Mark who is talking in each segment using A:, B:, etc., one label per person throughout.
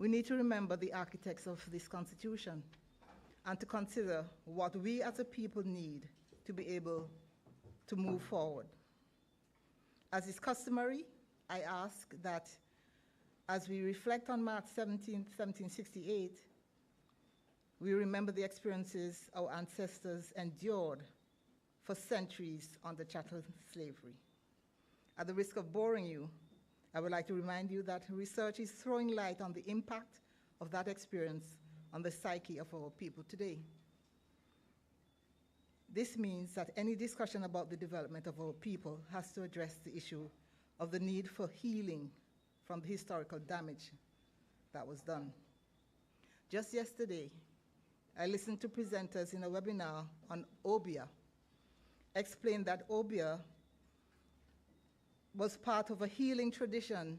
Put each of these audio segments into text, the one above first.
A: we need to remember the architects of this Constitution and to consider what we as a people need to be able to move forward. As is customary, I ask that as we reflect on March 17, 1768, we remember the experiences our ancestors endured for centuries under chattel slavery. At the risk of boring you, I would like to remind you that research is throwing light on the impact of that experience on the psyche of our people today. This means that any discussion about the development of our people has to address the issue of the need for healing from the historical damage that was done. Just yesterday, I listened to presenters in a webinar on Obia explain that Obia was part of a healing tradition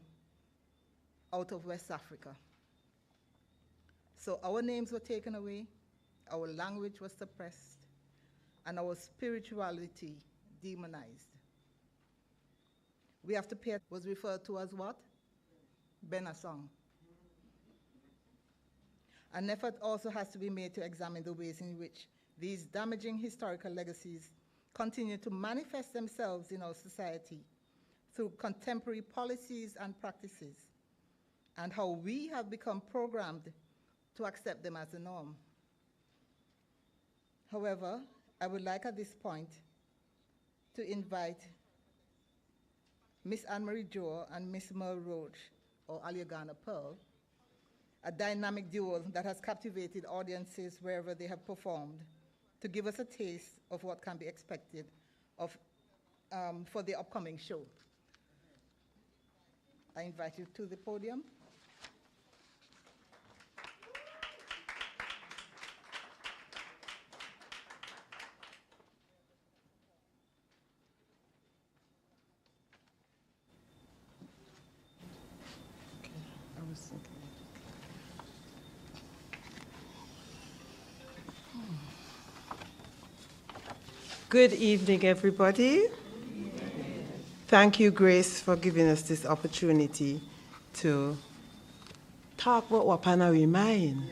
A: out of West Africa. So our names were taken away, our language was suppressed, and our spirituality demonized. We have to pay, was referred to as what? Benasong. An effort also has to be made to examine the ways in which these damaging historical legacies continue to manifest themselves in our society through contemporary policies and practices, and how we have become programmed to accept them as the norm. However, I would like at this point to invite Miss Anne-Marie Joe and Miss Merle Roach, or Aliagana Pearl, a dynamic duo that has captivated audiences wherever they have performed, to give us a taste of what can be expected of, for the upcoming show. I invite you to the podium.
B: Good evening, everybody. Thank you, Grace, for giving us this opportunity to talk about what's on our mind.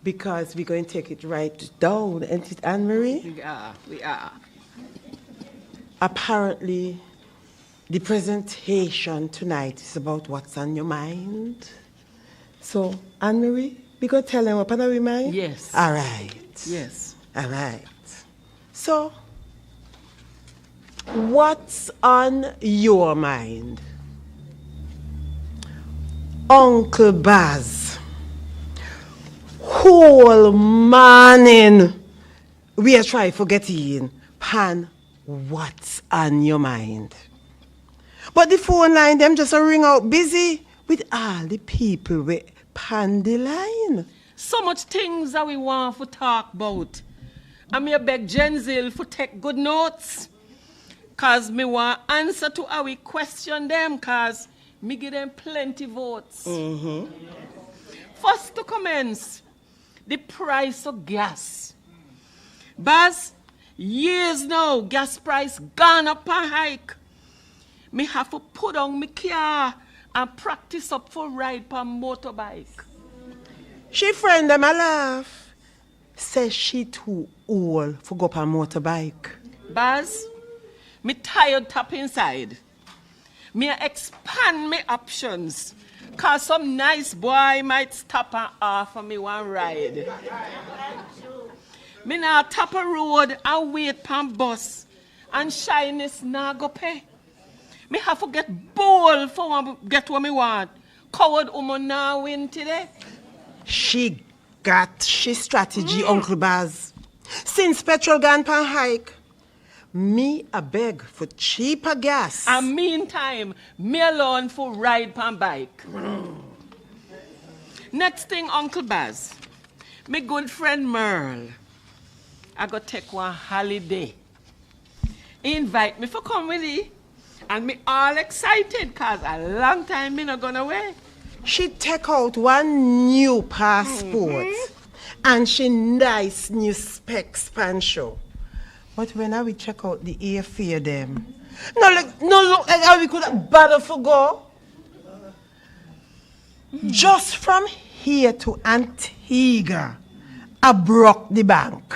B: Because we're going to take it right down, isn't it, Anne-Marie?
C: We are.
B: Apparently, the presentation tonight is about what's on your mind. So, Anne-Marie, we going to tell them what's on our mind?
C: Yes.
B: All right.
C: Yes.
B: All right. So, what's on your mind? Uncle Baz, whole morning we are trying to forget in pan what's on your mind. But the phone line them just a ring out busy with all the people with pan the line.
C: So much things that we want to talk about. And me beg Jenzil for take good notes. Cause me want answer to how we question them, cause me give them plenty votes. First to commence, the price of gas. Baz, years now, gas price gone up a hike. Me have to put on my car and practice up for ride per motorbike.
B: She friend them a laugh. Says she too old for go up a motorbike.
C: Baz, me tired tap inside. Me expand my options. Cause some nice boy might stop and offer me one ride. Me now tap a road and wait pan bus. And shyness nah go pay. Me have to get bold for get what me want. Coward woman now win today.
B: She got she strategy, Uncle Baz. Since petrol gone pan hike, me a beg for cheaper gas.
C: And meantime, me alone for ride pan bike. Next thing, Uncle Baz, me good friend Merle, I go take one holiday. He invite me for come with he, and me all excited cause a long time me not gone away.
B: She take out one new passport and she nice new specs pan show. But when I we check out the airfare them, no look like how we could bother for go. Just from here to Antigua, I broke the bank.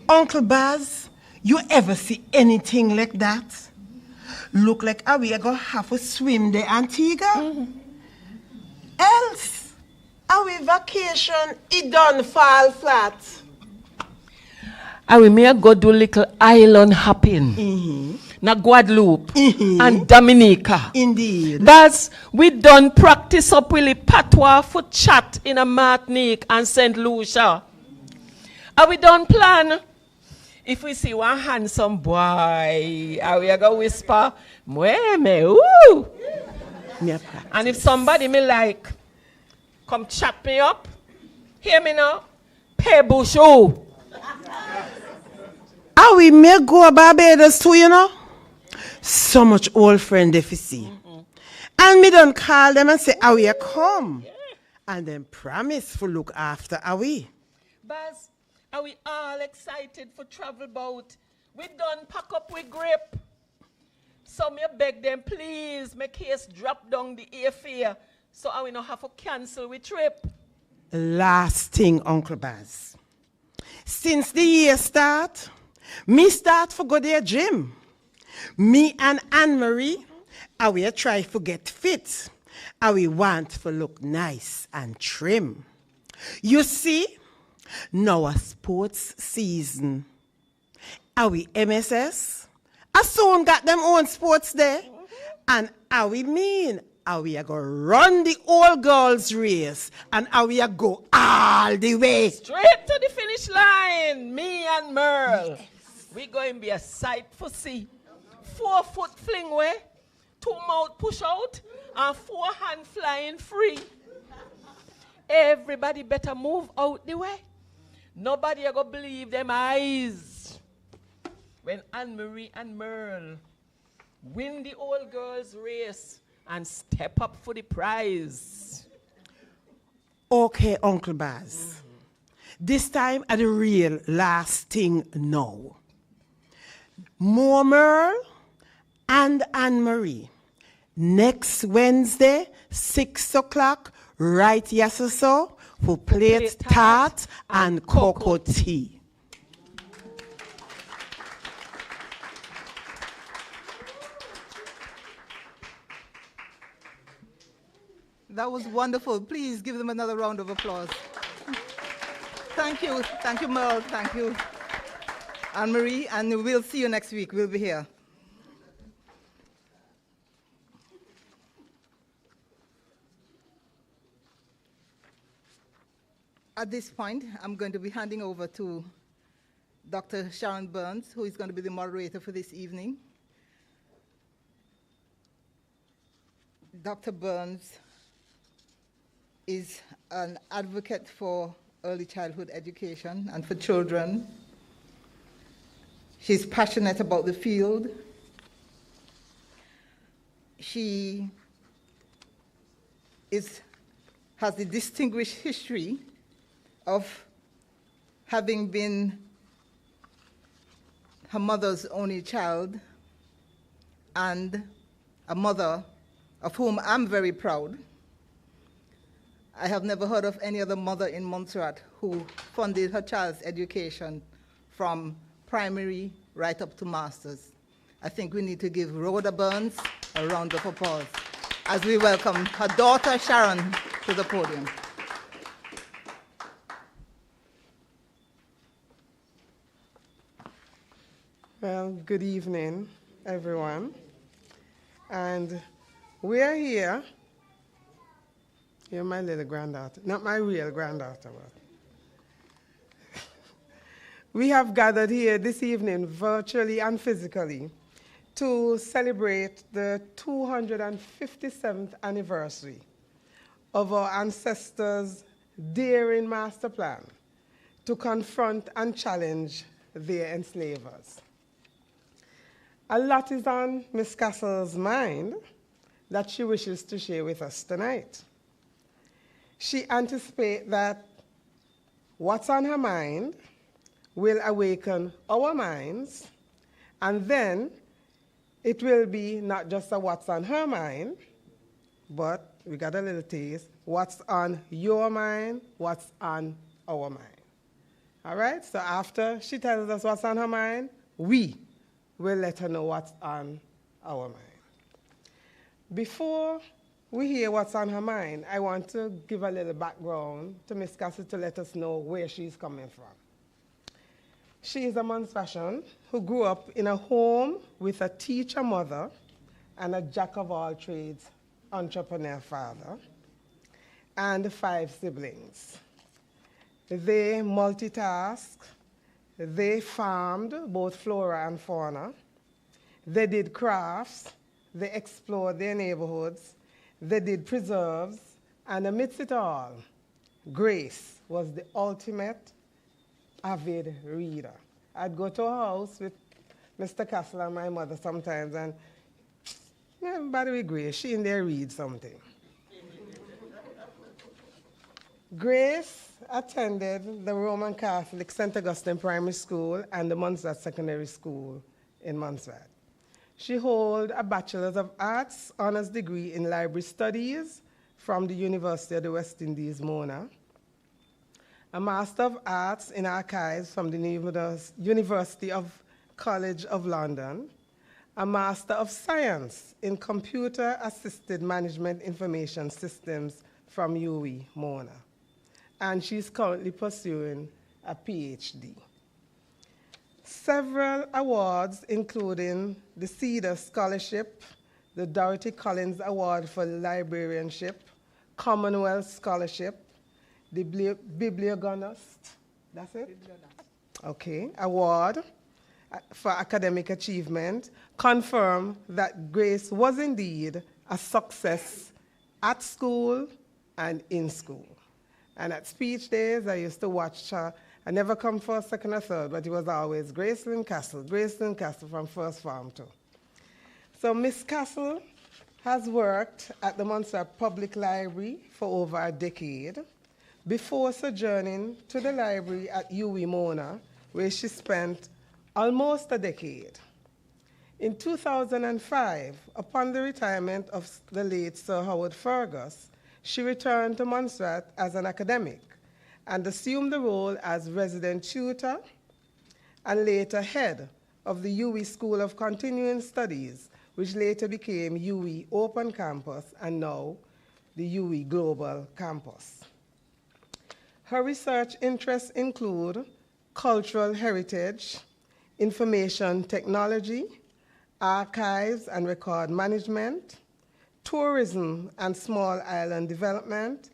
B: Uncle Baz, you ever see anything like that? Look like we are going to have to swim the Antigua. Else, our vacation, it don't fall flat.
C: I will may go do little island hopping. Na Guadeloupe and Dominica.
B: Indeed.
C: But we done practice up really patois for chat in a Martinique and St. Lucia. And we done plan. If we see one handsome boy, are we going to whisper, Mweme, woo! And if somebody me like, come chat me up, hear me now, pay bushu.
B: We may go Barbados too, you know. So much old friend if you see. And me don't call them and say, we come. Yeah. And then promise to look after we.
C: Baz, are we all excited for travel boat? We done pack up with grip. So me beg them, please, make case drop down the airfare so we don't have to cancel we trip.
B: Last thing, Uncle Baz. Since the year start, me start for go to the gym. Me and Anne-Marie, we try to get fit. We want to look nice and trim. You see, now a sports season. We MSS, I soon got them own sports there. And we mean, we are going to run the all girls race. And we are go all the way.
C: Straight to the finish line, me and Merle. Yes. We going to be a sight for see. 4 foot fling way, 2 mouth push out, and 4 hand flying free. Everybody better move out the way. Nobody are going to believe them eyes. When Anne-Marie and Merle win the old girls race and step up for the prize.
B: Okay, Uncle Baz. This time at the real last thing now. More Merle and Anne-Marie. Next Wednesday, 6 o'clock, right yes or so, for plate tart and cocoa tea.
A: That was wonderful. Please give them another round of applause. Thank you. Thank you, Merle. Thank you, Anne-Marie. And we'll see you next week. We'll be here. At this point, I'm going to be handing over to Dr. Sharon Burns, who is going to be the moderator for this evening. Dr. Burns is an advocate for early childhood education and for children. She's passionate about the field. She has the distinguished history of having been her mother's only child and a mother of whom I'm very proud. I have never heard of any other mother in Montserrat who funded her child's education from primary right up to master's. I think we need to give Rhoda Burns a round of applause as we welcome her daughter Sharon to the podium.
D: Well, good evening, everyone. And we are here. You're my little granddaughter, not my real granddaughter. But we have gathered here this evening, virtually and physically, to celebrate the 257th anniversary of our ancestors' daring master plan to confront and challenge their enslavers. A lot is on Miss Castle's mind that she wishes to share with us tonight. She anticipates that what's on her mind will awaken our minds, and then it will be not just a what's on her mind, but we got a little taste. What's on your mind? What's on our mind? All right? So after she tells us what's on her mind, we will let her know what's on our mind. Before we hear what's on her mind, I want to give a little background to Miss Castle to let us know where she's coming from. She is a Montserratian who grew up in a home with a teacher mother and a jack-of-all-trades entrepreneur father and 5 siblings. They multitasked, they farmed both flora and fauna, they did crafts, they explored their neighborhoods, they did preserves, and amidst it all, Grace was the ultimate avid reader. I'd go to her house with Mr. Castle and my mother sometimes, and everybody with Grace, she in there read something. Grace attended the Roman Catholic St. Augustine Primary School and the Montserrat Secondary School in Montserrat. She holds a Bachelor's of Arts honors degree in library studies from the University of the West Indies, Mona, a Master of Arts in Archives from the University of College of London, a Master of Science in Computer Assisted Management Information Systems from UWI, Mona, and she's currently pursuing a PhD. Several awards, including the Cedar Scholarship, the Dorothy Collins Award for Librarianship, Commonwealth Scholarship, the Bibliogonist, that's it? Okay, award for academic achievement, confirm that Grace was indeed a success at school and in school. And at speech days, I used to watch her. I never come first, second, or third, but it was always Gracelyn Castle from first farm too. So Miss Castle has worked at the Montserrat Public Library for over a decade before sojourning to the library at UWI Mona, where she spent almost a decade. In 2005, upon the retirement of the late Sir Howard Fergus, she returned to Montserrat as an academic and assumed the role as resident tutor and later head of the UWI School of Continuing Studies, which later became UWI Open Campus and now the UWI Global Campus. Her research interests include cultural heritage, information technology, archives and record management, tourism and small island development,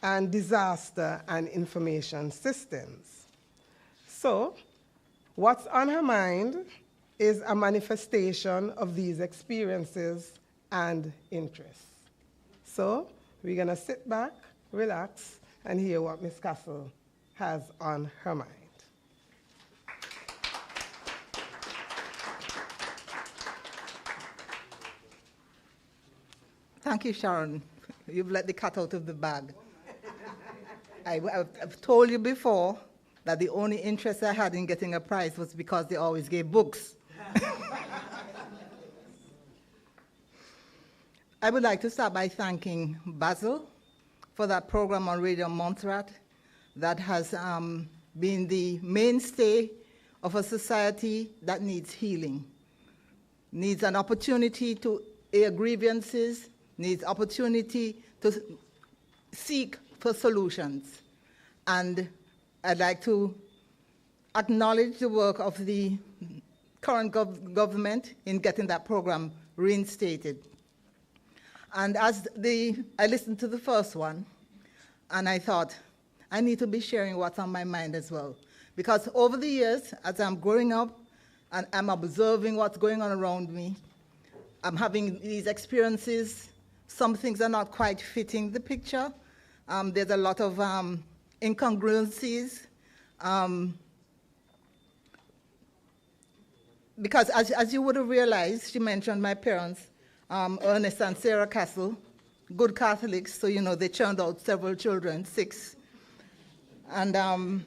D: and disaster and information systems. So, what's on her mind is a manifestation of these experiences and interests. So, we're gonna sit back, relax, and hear what Ms. Castle has on her mind.
A: Thank you, Sharon. You've let the cat out of the bag. I've told you before that the only interest I had in getting a prize was because they always gave books. I would like to start by thanking Basil for that program on Radio Montserrat that has been the mainstay of a society that needs healing, needs an opportunity to air grievances, needs opportunity to seek for solutions. And I'd like to acknowledge the work of the current government in getting that program reinstated. And as I listened to the first one, and I thought, I need to be sharing what's on my mind as well. Because over the years, as I'm growing up and I'm observing what's going on around me, I'm having these experiences. Some things are not quite fitting the picture. There's a lot of incongruencies. Because as you would have realized, she mentioned my parents, Ernest and Sarah Castle, good Catholics, so you know they churned out several children, 6. And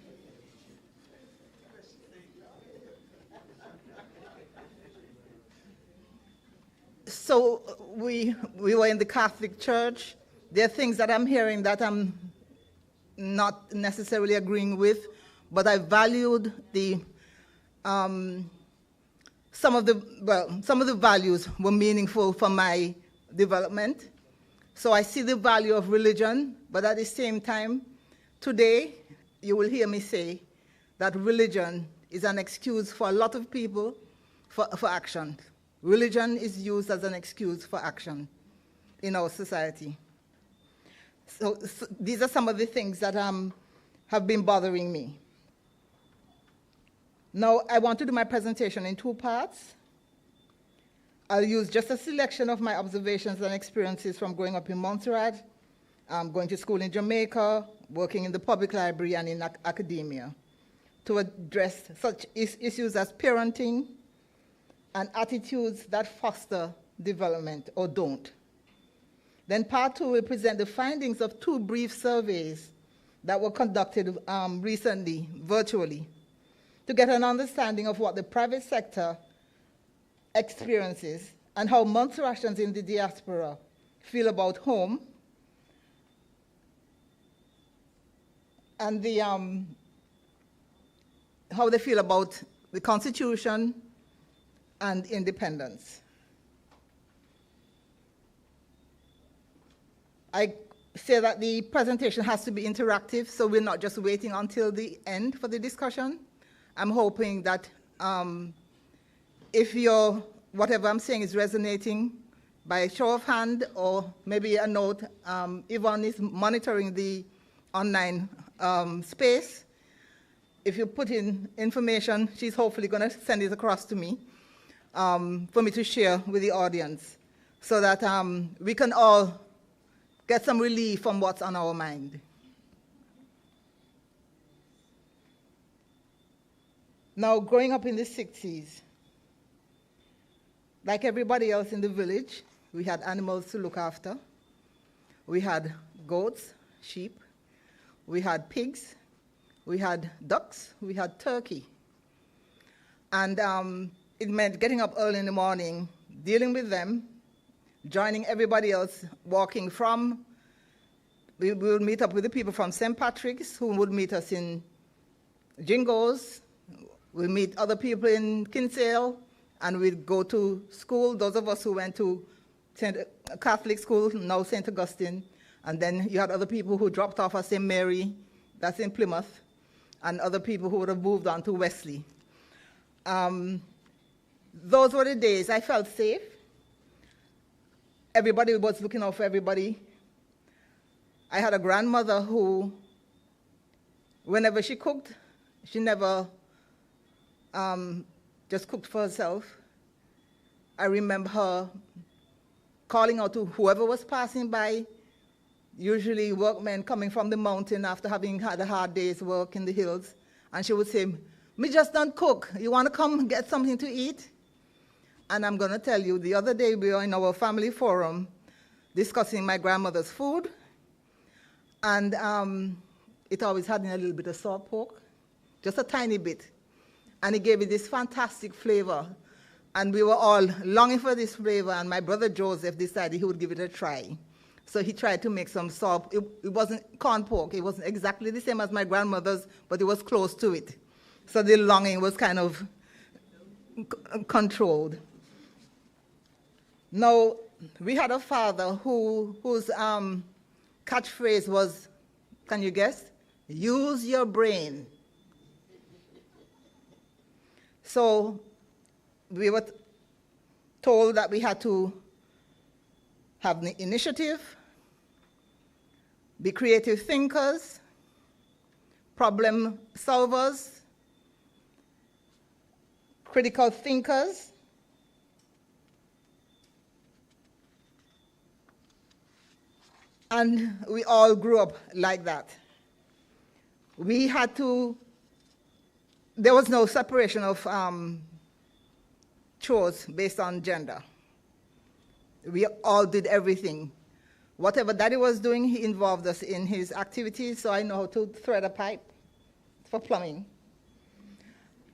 A: So we were in the Catholic Church. There are things that I'm hearing that I'm not necessarily agreeing with, but I valued the some of the values were meaningful for my development. So I see the value of religion, but at the same time, today you will hear me say that religion is an excuse for a lot of people for action. Religion is used as an excuse for action in our society. So these are some of the things that have been bothering me. Now, I want to do my presentation in two parts. I'll use just a selection of my observations and experiences from growing up in Montserrat, going to school in Jamaica, working in the public library and in academia, to address such issues as parenting and attitudes that foster development or don't. Then part two will present the findings of two brief surveys that were conducted recently, virtually, to get an understanding of what the private sector experiences and how Montserratians in the diaspora feel about home and how they feel about the Constitution and independence. I say that the presentation has to be interactive, so we're not just waiting until the end for the discussion. I'm hoping that if whatever I'm saying is resonating, by a show of hand or maybe a note, Yvonne is monitoring the online space. If you put in information, she's hopefully going to send it across to me for me to share with the audience so that we can all get some relief from what's on our mind. Now, growing up in the 60s, like everybody else in the village, we had animals to look after. We had goats, sheep, we had pigs, we had ducks, we had turkey. And it meant getting up early in the morning, dealing with them, joining everybody else, walking from, we would meet up with the people from St. Patrick's who would meet us in Jingo's. We meet other people in Kinsale, and we'd go to school, those of us who went to Catholic school, now St. Augustine, and then you had other people who dropped off at St. Mary, that's in Plymouth, and other people who would have moved on to Wesley. Those were the days I felt safe. Everybody was looking out for everybody. I had a grandmother who, whenever she cooked, she never just cooked for herself. I remember her calling out to whoever was passing by, usually workmen coming from the mountain after having had a hard day's work in the hills, and she would say, "Me just don't cook. You want to come get something to eat?" And I'm going to tell you, the other day we were in our family forum discussing my grandmother's food, and it always had a little bit of salt pork, just a tiny bit. And it gave it this fantastic flavor. And we were all longing for this flavor, and my brother Joseph decided he would give it a try. So he tried to make some salt. It wasn't corn pork. It wasn't exactly the same as my grandmother's, but it was close to it. So the longing was kind of controlled. Now, we had a father whose catchphrase was, can you guess? Use your brain. So we were told that we had to have the initiative, be creative thinkers, problem solvers, critical thinkers, and we all grew up like that. We had to, there was no separation of chores based on gender. We all did everything. Whatever Daddy was doing, he involved us in his activities, so I know how to thread a pipe for plumbing.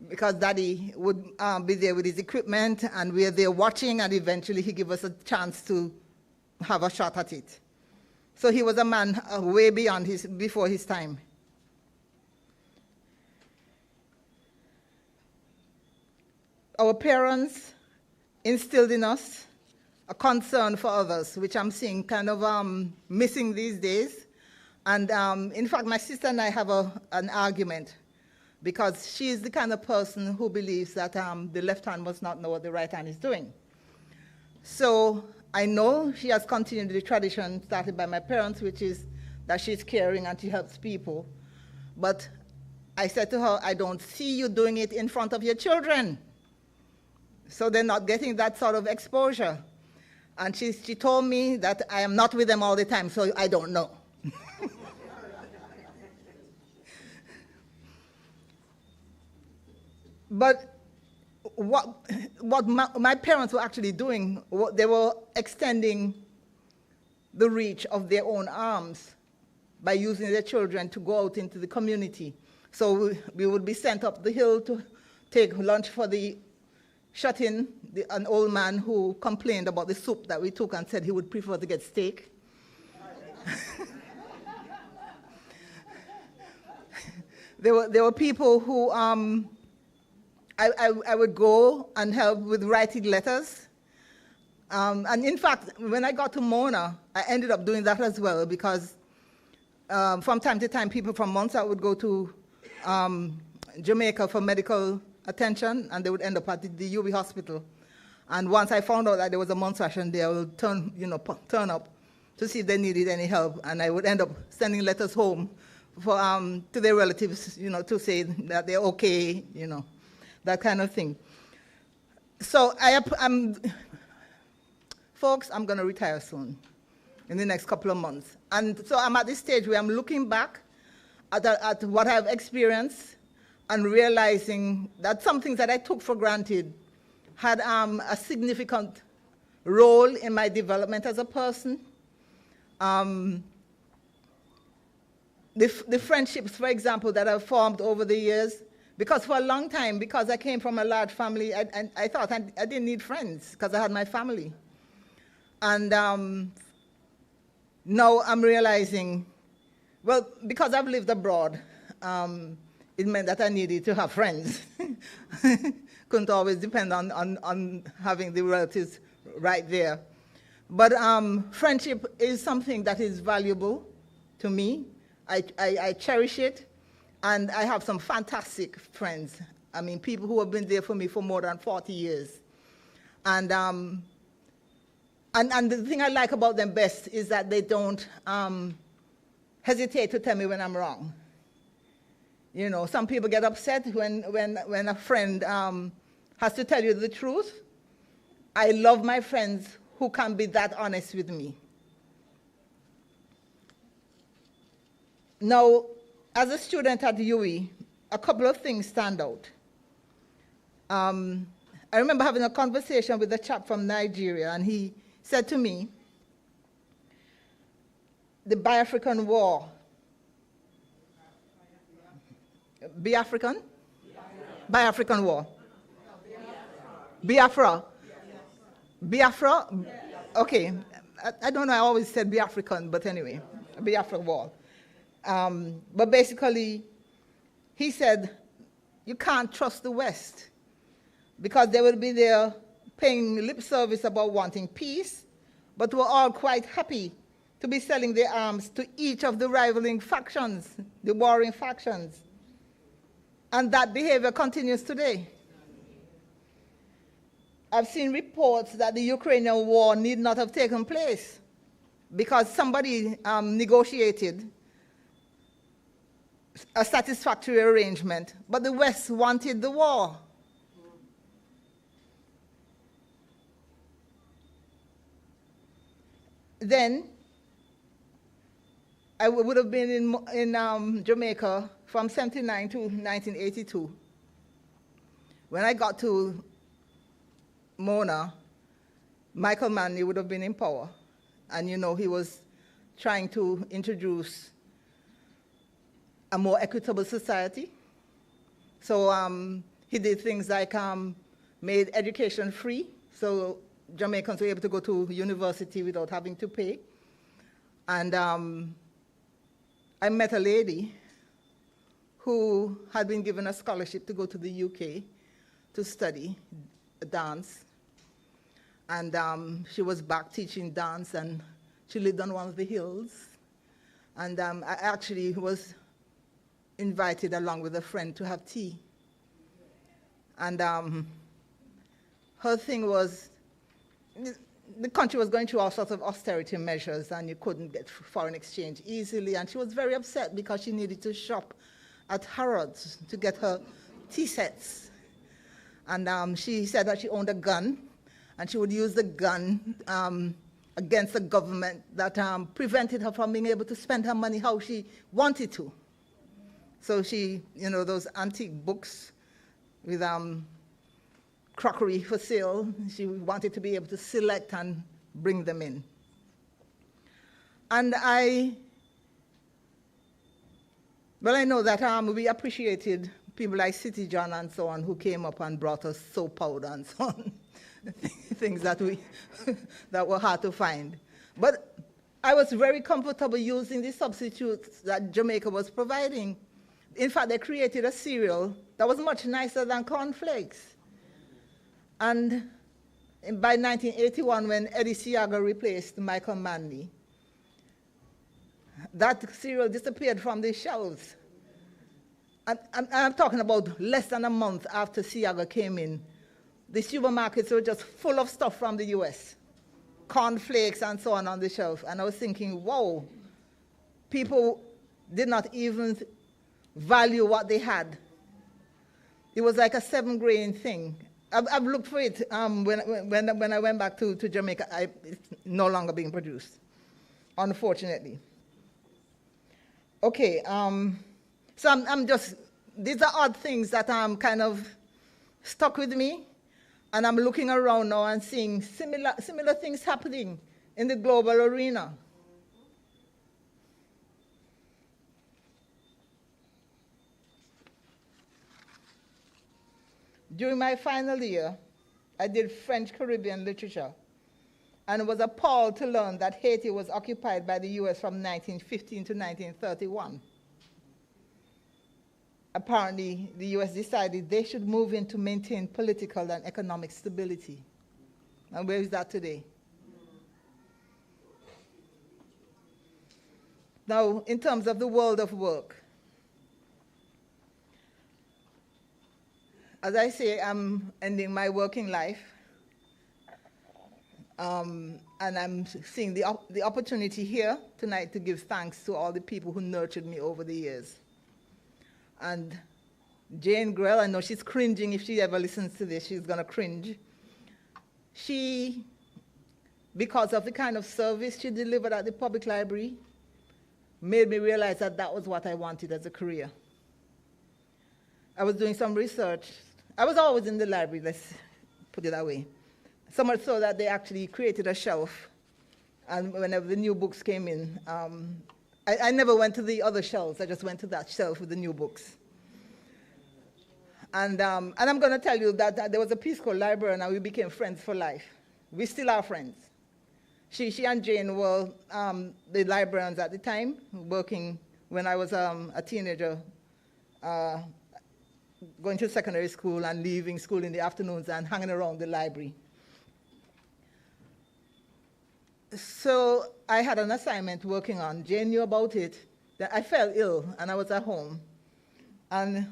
A: because Daddy would be there with his equipment, and we're there watching, and eventually he gave us a chance to have a shot at it. So he was a man way before his time. Our parents instilled in us a concern for others, which I'm seeing kind of missing these days. And in fact, my sister and I have an argument, because she is the kind of person who believes that the left hand must not know what the right hand is doing. So I know she has continued the tradition started by my parents, which is that she's caring and she helps people. But I said to her, I don't see you doing it in front of your children. So they're not getting that sort of exposure. And she told me that I am not with them all the time, so I don't know. But what my parents were actually doing, they were extending the reach of their own arms by using their children to go out into the community. So we would be sent up the hill to take lunch for the shut-in, an old man who complained about the soup that we took and said he would prefer to get steak. There were people who I would go and help with writing letters. And in fact, when I got to Mona, I ended up doing that as well, because from time to time, people from Monza would go to Jamaica for medical attention, and they would end up at the UB hospital. And once I found out that there was a month session there, I would turn up to see if they needed any help, and I would end up sending letters home for, to their relatives, to say that they're okay, that kind of thing. So folks, I'm going to retire soon, in the next couple of months. And so I'm at this stage where I'm looking back at what I've experienced and realizing that some things that I took for granted had a significant role in my development as a person. The friendships, for example, that I've formed over the years, because for a long time, because I came from a large family, I thought I didn't need friends because I had my family. And now I'm realizing, well, because I've lived abroad, it meant that I needed to have friends. Couldn't always depend on having the relatives right there. But friendship is something that is valuable to me. I cherish it, and I have some fantastic friends. I mean, people who have been there for me for more than 40 years. And the thing I like about them best is that they don't hesitate to tell me when I'm wrong. Some people get upset when a friend has to tell you the truth. I love my friends who can be that honest with me. Now, as a student at UE, a couple of things stand out. I remember having a conversation with a chap from Nigeria, and he said to me, the Biafrican War. Biafrican? Biafrican War. Biafra. Biafra? Okay. I don't know, I always said Biafrican, but anyway, Biafra War. But basically, he said, you can't trust the West, because they will be there paying lip service about wanting peace, but we're all quite happy to be selling their arms to each of the rivaling factions, the warring factions. And that behavior continues today. I've seen reports that the Ukrainian war need not have taken place because somebody negotiated a satisfactory arrangement, but the West wanted the war. Then I would have been in Jamaica from 1979 to 1982. When I got to Mona, Michael Manley would have been in power. And he was trying to introduce a more equitable society. So He did things like made education free, so Jamaicans were able to go to university without having to pay. And I met a lady who had been given a scholarship to go to the UK to study dance. And she was back teaching dance, and she lived on one of the hills. And I actually was invited along with a friend to have tea. And her thing was, the country was going through all sorts of austerity measures, and you couldn't get foreign exchange easily. And she was very upset because she needed to shop at Harrods to get her tea sets. And she said that she owned a gun, and she would use the gun against the government that prevented her from being able to spend her money how she wanted to. So she, those antique books with crockery for sale, she wanted to be able to select and bring them in. And I know that we appreciated people like City John and so on who came up and brought us soap powder and so on, things that that were hard to find. But I was very comfortable using the substitutes that Jamaica was providing. In fact, they created a cereal that was much nicer than cornflakes. And by 1981, when Eddie Siaga replaced Michael Manley, that cereal disappeared from the shelves. And I'm talking about less than a month after Siaga came in. The supermarkets were just full of stuff from the US, cornflakes and so on the shelf. And I was thinking, whoa, people did not even value what they had. It was like a 7-grain thing. I've looked for it when I went back to Jamaica. It's no longer being produced, unfortunately. Okay, so I'm just, these are odd things that kind of stuck with me, and I'm looking around now and seeing similar things happening in the global arena. During my final year, I did French Caribbean literature, and was appalled to learn that Haiti was occupied by the US from 1915 to 1931. Apparently, the US decided they should move in to maintain political and economic stability. And where is that today? Now, in terms of the world of work, as I say, I'm ending my working life, and I'm seeing the opportunity here tonight to give thanks to all the people who nurtured me over the years. And Jane Grell, I know she's cringing. If she ever listens to this, she's going to cringe. She, because of the kind of service she delivered at the public library, made me realize that that was what I wanted as a career. I was doing some research. I was always in the library, let's put it that way. So much so that they actually created a shelf, and whenever the new books came in, I never went to the other shelves. I just went to that shelf with the new books. And I'm going to tell you that there was a piece called Librarian, and we became friends for life. We still are friends. She and Jane were the librarians at the time, working when I was a teenager, going to secondary school and leaving school in the afternoons and hanging around the library. So I had an assignment working on. Jane knew about it. That I fell ill, and I was at home. And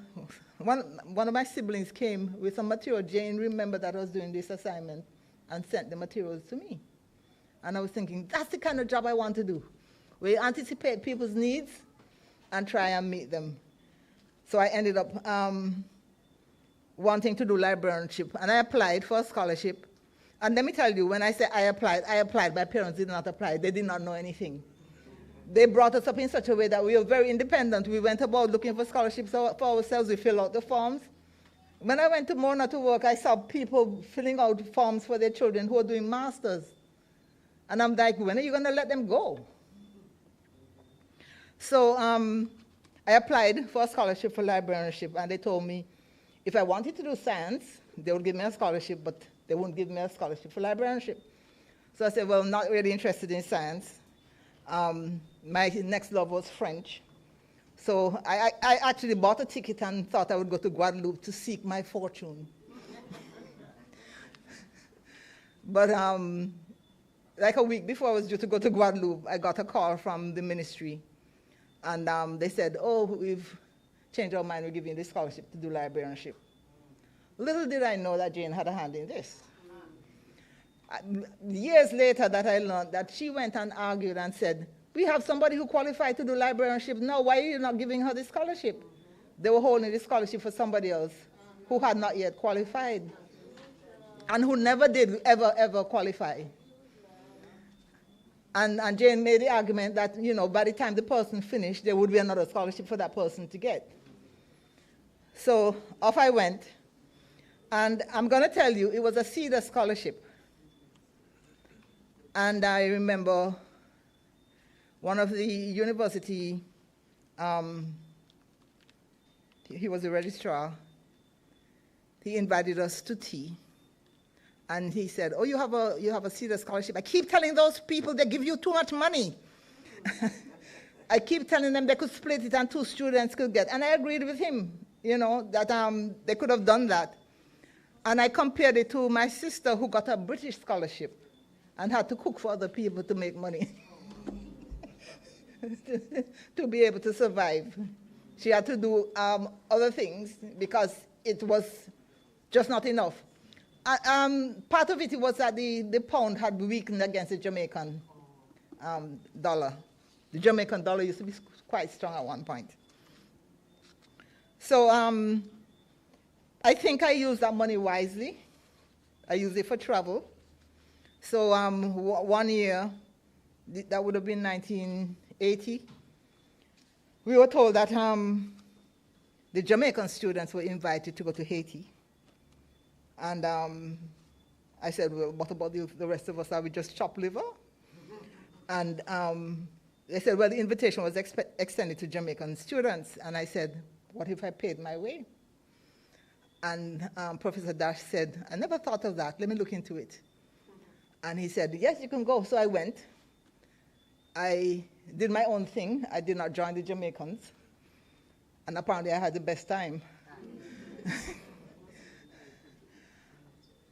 A: one of my siblings came with some material. Jane remembered that I was doing this assignment and sent the materials to me. And I was thinking, that's the kind of job I want to do, where you anticipate people's needs and try and meet them. So I ended up wanting to do librarianship, and I applied for a scholarship. And let me tell you, when I say I applied, my parents did not apply. They did not know anything. They brought us up in such a way that we were very independent. We went about looking for scholarships for ourselves. We filled out the forms. When I went to Mona to work, I saw people filling out forms for their children who were doing masters. And I'm like, when are you going to let them go? So I applied for a scholarship for librarianship, and they told me if I wanted to do science, they would give me a scholarship, but they wouldn't give me a scholarship for librarianship. So I said, well, I'm not really interested in science. My next love was French. So I actually bought a ticket and thought I would go to Guadeloupe to seek my fortune. But like a week before I was due to go to Guadeloupe, I got a call from the ministry. And they said, oh, we've changed our mind, we're giving you this scholarship to do librarianship. Little did I know that Jane had a hand in this. Years later that I learned that she went and argued and said, we have somebody who qualified to do librarianship now, why are you not giving her the scholarship? They were holding the scholarship for somebody else who had not yet qualified and who never did ever qualify. And Jane made the argument that, you know, by the time the person finished, there would be another scholarship for that person to get. So off I went, and I'm going to tell you, it was a Cedar scholarship. And I remember one of the university, he was a registrar, he invited us to tea. And he said, oh, you have a Cedar scholarship. I keep telling those people they give you too much money. I keep telling them they could split it and 2 students could get. And I agreed with him, you know, that they could have done that. And I compared it to my sister who got a British scholarship and had to cook for other people to make money, to be able to survive. She had to do other things because it was just not enough. Part of it was that the pound had weakened against the Jamaican dollar. The Jamaican dollar used to be quite strong at one point. So I think I used that money wisely. I used it for travel. So 1 year, that would have been 1980, we were told that the Jamaican students were invited to go to Haiti. And I said, well, what about the rest of us? Are we just chopped liver? And they said, well, the invitation was extended to Jamaican students. And I said, what if I paid my way? And Professor Dash said, I never thought of that. Let me look into it. And he said, yes, you can go. So I went. I did my own thing. I did not join the Jamaicans. And apparently I had the best time.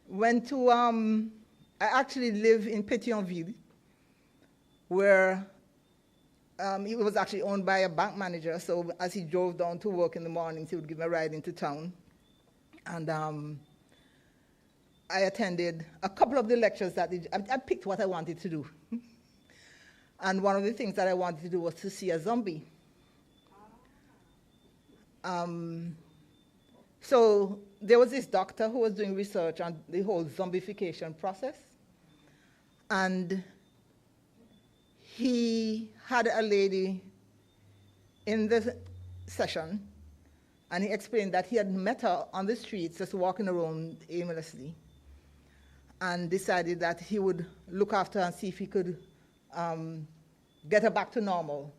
A: Went to, I actually live in Pétionville, where it was actually owned by a bank manager. So as he drove down to work in the mornings, he would give me a ride into town. And I attended a couple of the lectures that I picked what I wanted to do. And one of the things that I wanted to do was to see a zombie. So there was this doctor who was doing research on the whole zombification process. And he had a lady in the session, and he explained that he had met her on the streets just walking around aimlessly, and decided that he would look after her and see if he could get her back to normal.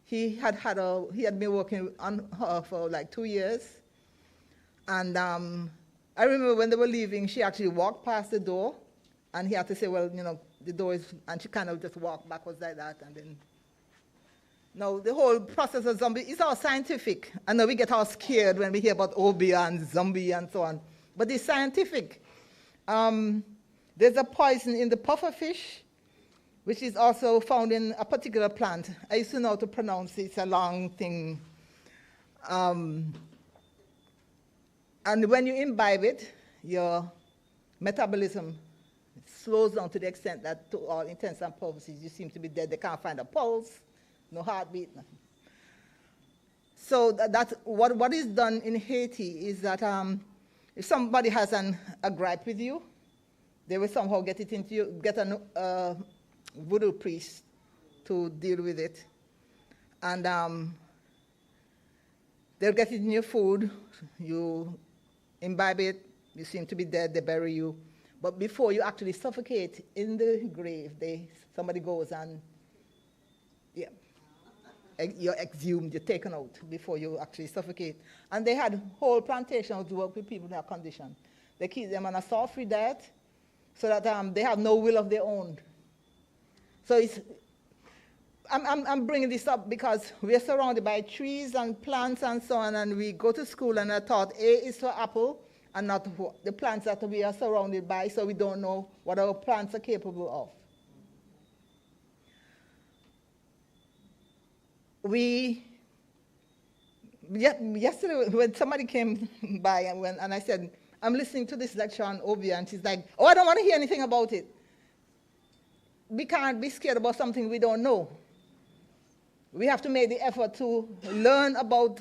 A: He had been working on her for like 2 years. And I remember when they were leaving, she actually walked past the door, and he had to say, well, you know, the door is, and she kind of just walked backwards like that, and then. Now, the whole process of zombie is all scientific. I know we get all scared when we hear about obeah and zombie and so on, but it's scientific. There's a poison in the pufferfish, which is also found in a particular plant. I used to know how to pronounce it. It's a long thing. And when you imbibe it, your metabolism slows down to the extent that, to all intents and purposes, you seem to be dead. They can't find a pulse, no heartbeat, nothing. So that's what is done in Haiti is that if somebody has a gripe with you, they will somehow get it into you, get a voodoo priest to deal with it. And they'll get it in your food, you imbibe it, you seem to be dead, they bury you. But before you actually suffocate in the grave, somebody goes and you're exhumed, you're taken out before you actually suffocate. And they had whole plantations to work with people in that condition. They keep them on a salt-free diet so that they have no will of their own. So I'm bringing this up because we're surrounded by trees and plants and so on, and we go to school and I thought A is for apple and not the plants that we are surrounded by, so we don't know what our plants are capable of. Yesterday when somebody came by and I said, I'm listening to this lecture on Obia, and she's like, oh, I don't want to hear anything about it. We can't be scared about something we don't know. We have to make the effort to learn about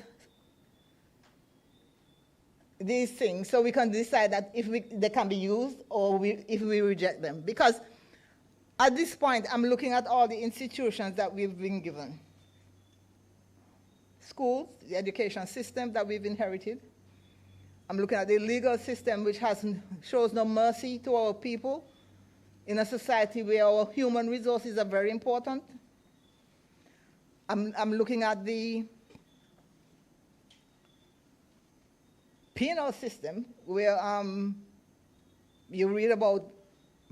A: these things so we can decide that if they can be used or if we reject them. Because at this point, I'm looking at all the institutions that we've been given. Schools, the education system that we've inherited. I'm looking at the legal system, which shows no mercy to our people in a society where our human resources are very important. I'm looking at the penal system, where you read about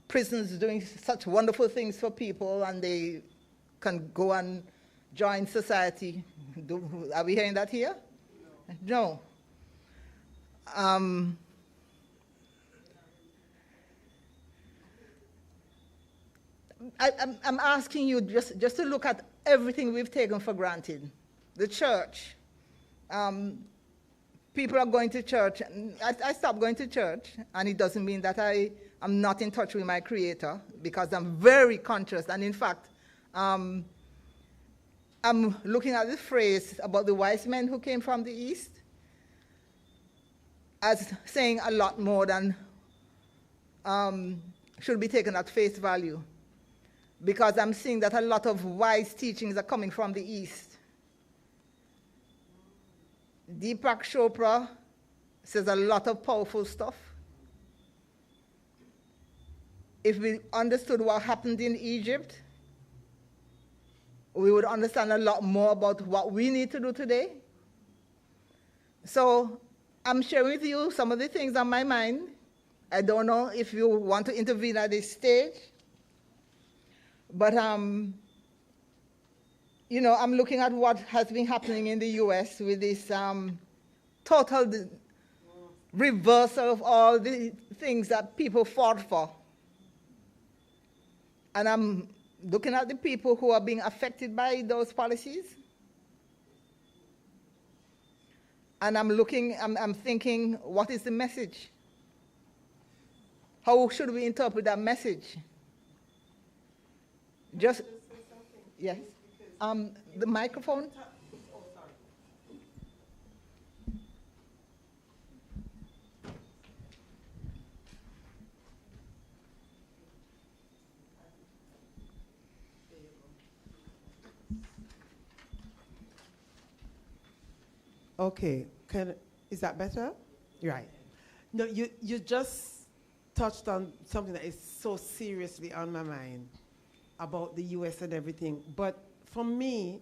A: prisons doing such wonderful things for people, and they can go and join society. Are we hearing that here? No. I'm asking you just to look at everything we've taken for granted. The church. People are going to church. I stopped going to church, and it doesn't mean that I am not in touch with my Creator, because I'm very conscious. And in fact, I'm looking at the phrase about the wise men who came from the East as saying a lot more than should be taken at face value, because I'm seeing that a lot of wise teachings are coming from the East. Deepak Chopra says a lot of powerful stuff. If we understood what happened in Egypt, we would understand a lot more about what we need to do today. So I'm sharing with you some of the things on my mind. I don't know if you want to intervene at this stage, but you know, I'm looking at what has been happening in the US with this total reversal of all the things that people fought for. And I'm looking at the people who are being affected by those policies. And I'm thinking, what is the message? How should we interpret that message? Just, yes. The microphone.
B: Okay, is that better? Right. No, you just touched on something that is so seriously on my mind about the US and everything. But for me,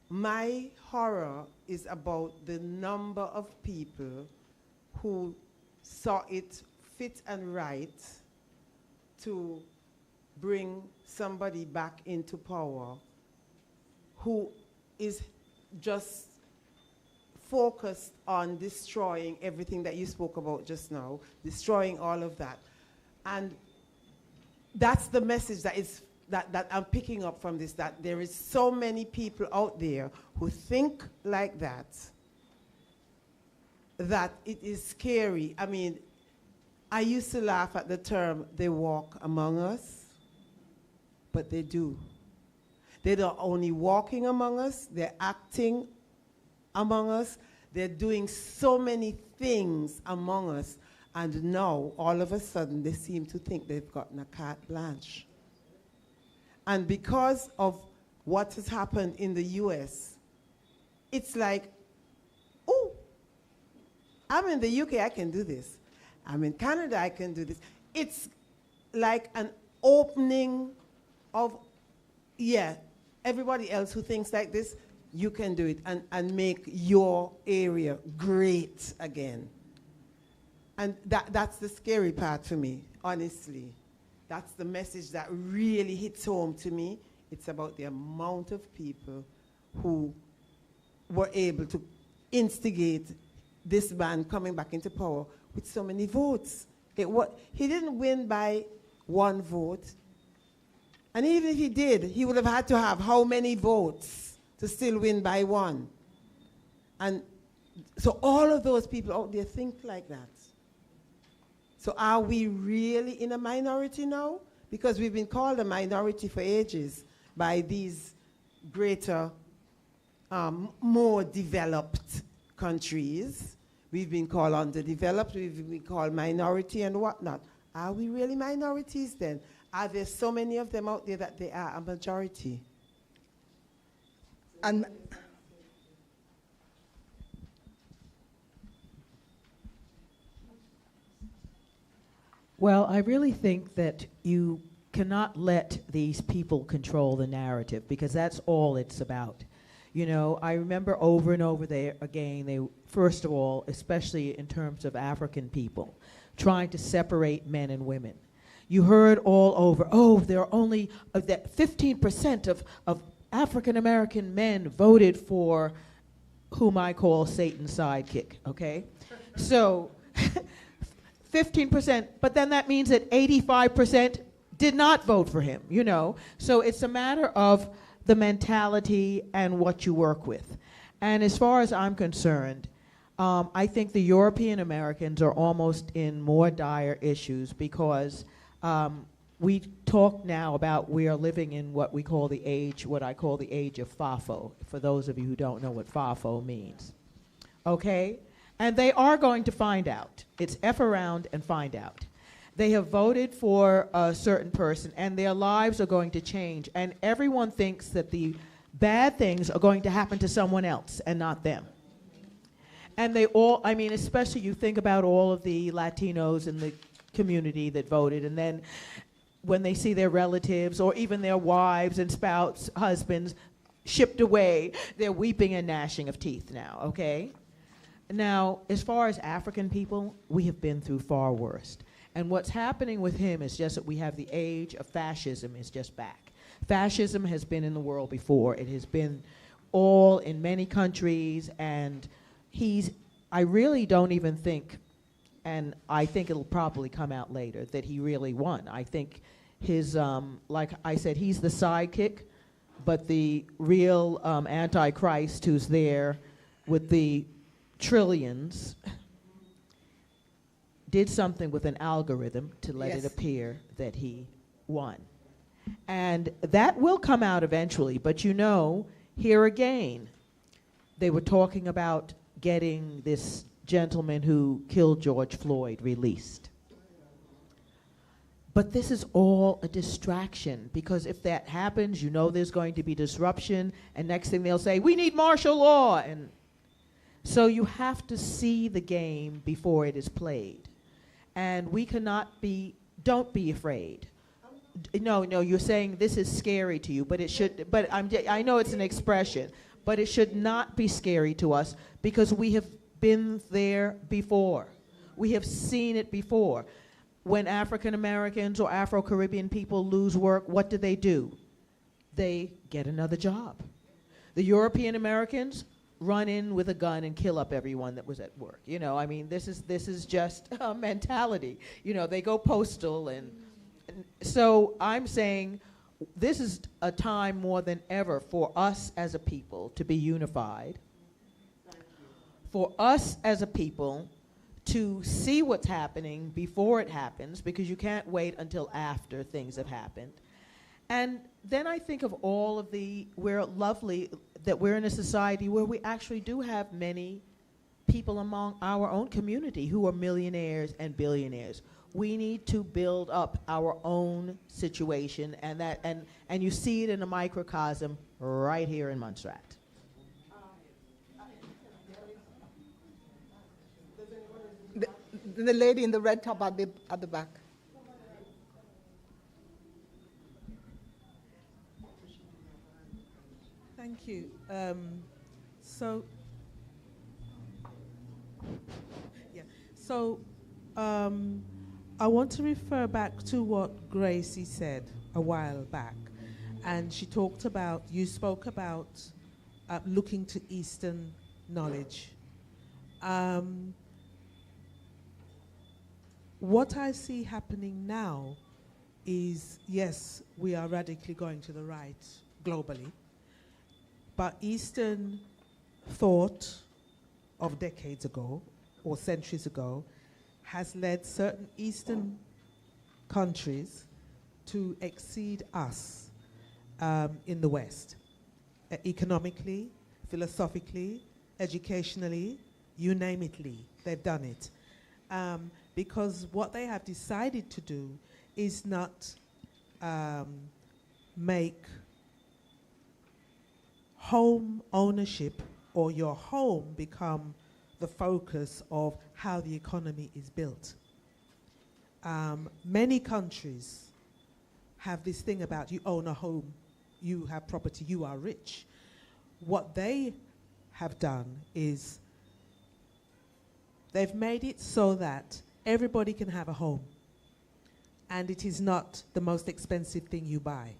B: my horror is about the number of people who saw it fit and right to bring somebody back into power who is just focused on destroying everything that you spoke about just now, destroying all of that. And that's the message that I'm picking up from this, that there is so many people out there who think like that it is scary. I mean, I used to laugh at the term, they walk among us, but they do. They're not only walking among us, they're acting among us, they're doing so many things among us, and now, all of a sudden, they seem to think they've gotten a carte blanche. And because of what has happened in the US, it's like, oh, I'm in the UK, I can do this. I'm in Canada, I can do this. It's like an opening of, yeah, everybody else who thinks like this, you can do it and make your area great again. And that's the scary part for me, honestly. That's the message that really hits home to me. It's about the amount of people who were able to instigate this man coming back into power with so many votes. He didn't win by one vote. And even if he did, he would have had to have how many votes to still win by one? And so all of those people out there think like that. So are we really in a minority now? Because we've been called a minority for ages by these greater, more developed countries. We've been called underdeveloped, we've been called minority and whatnot. Are we really minorities then? Are there so many of them out there that they are a majority?
A: And
E: well, I really think that you cannot let these people control the narrative, because that's all it's about. You know, I remember over and over there again, they, first of all, especially in terms of African people, trying to separate men and women. You heard all over, oh, there are only that 15% of African American men voted for whom I call Satan's sidekick, okay? So 15%, but then that means that 85% did not vote for him, you know? So it's a matter of the mentality and what you work with. And as far as I'm concerned, I think the European Americans are almost in more dire issues because we talk now about we are living in what we call the age, what I call the age of FAFO, for those of you who don't know what FAFO means. Okay? And they are going to find out. It's F around and find out. They have voted for a certain person, and their lives are going to change. And everyone thinks that the bad things are going to happen to someone else and not them. And they all, I mean, especially you think about all of the Latinos in the community that voted, and then when they see their relatives or even their wives and spouses, husbands shipped away, they're weeping and gnashing of teeth now, okay? Now, as far as African people, we have been through far worse. And what's happening with him is just that we have the age of fascism is just back. Fascism has been in the world before. It has been all in many countries, and I really don't even think, and I think it'll probably come out later, that he really won. I think his, like I said, he's the sidekick, but the real Antichrist who's there with the trillions did something with an algorithm to let it appear that he won. And that will come out eventually, but you know, here again, they were talking about getting this gentleman who killed George Floyd released. But this is all a distraction, because if that happens, you know there's going to be disruption, and next thing they'll say, we need martial law. And so you have to see the game before it is played. And we cannot be, don't be afraid. No, you're saying this is scary to you, but it should, but I know it's an expression, but it should not be scary to us because we have been there before. We have seen it before. When African Americans or Afro-Caribbean people lose work, what do? They get another job. The European Americans run in with a gun and kill up everyone that was at work. You know, I mean, this is just a mentality. You know, they go postal, and so I'm saying this is a time more than ever for us as a people to be unified. For us as a people to see what's happening before it happens, because you can't wait until after things have happened. And then I think of all of we're lovely that we're in a society where we actually do have many people among our own community who are millionaires and billionaires. We need to build up our own situation, and you see it in a microcosm right here in Montserrat.
A: The lady in the red top at the back.
F: Thank you. So, yeah. So, I want to refer back to what Gracie said a while back, and she talked about. You spoke about looking to Eastern knowledge. What I see happening now is, yes, we are radically going to the right globally, but Eastern thought of decades ago or centuries ago has led certain Eastern countries to exceed us in the West, economically, philosophically, educationally, you name it, they've done it. Because what they have decided to do is not make home ownership or your home become the focus of how the economy is built. Many countries have this thing about you own a home, you have property, you are rich. What they have done is they've made it so that everybody can have a home, and it is not the most expensive thing you buy.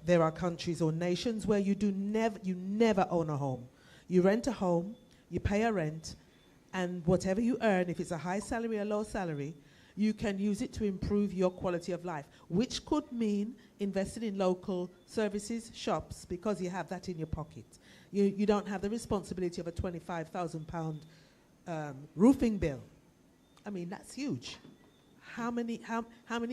F: There are countries or nations where you never own a home. You rent a home, you pay a rent, and whatever you earn, if it's a high salary or low salary, you can use it to improve your quality of life, which could mean investing in local services, shops, because you have that in your pocket. You don't have the responsibility of a £25,000 roofing bill. I mean, that's huge. How many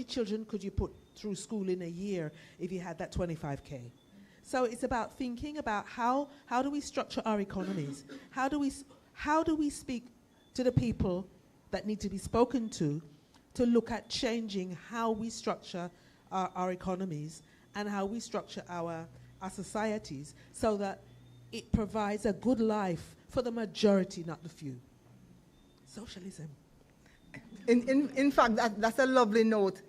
F: children could you put through school in a year if you had that 25K? So it's about thinking about how do we structure our economies? How do we speak to the people that need to be spoken to look at changing how we structure our economies and how we structure our societies so that it provides a good life for the majority, not the few. Socialism.
A: In fact, that's a lovely note.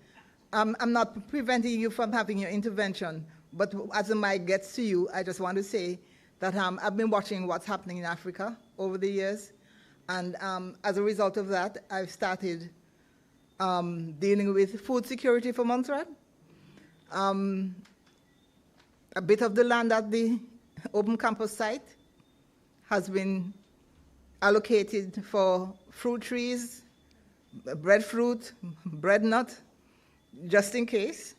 A: I'm not preventing you from having your intervention, but as the mic gets to you, I just want to say that I've been watching what's happening in Africa over the years, and as a result of that, I've started dealing with food security for Montserrat. A bit of the land at the open campus site has been allocated for fruit trees, breadfruit, bread nut, just in case,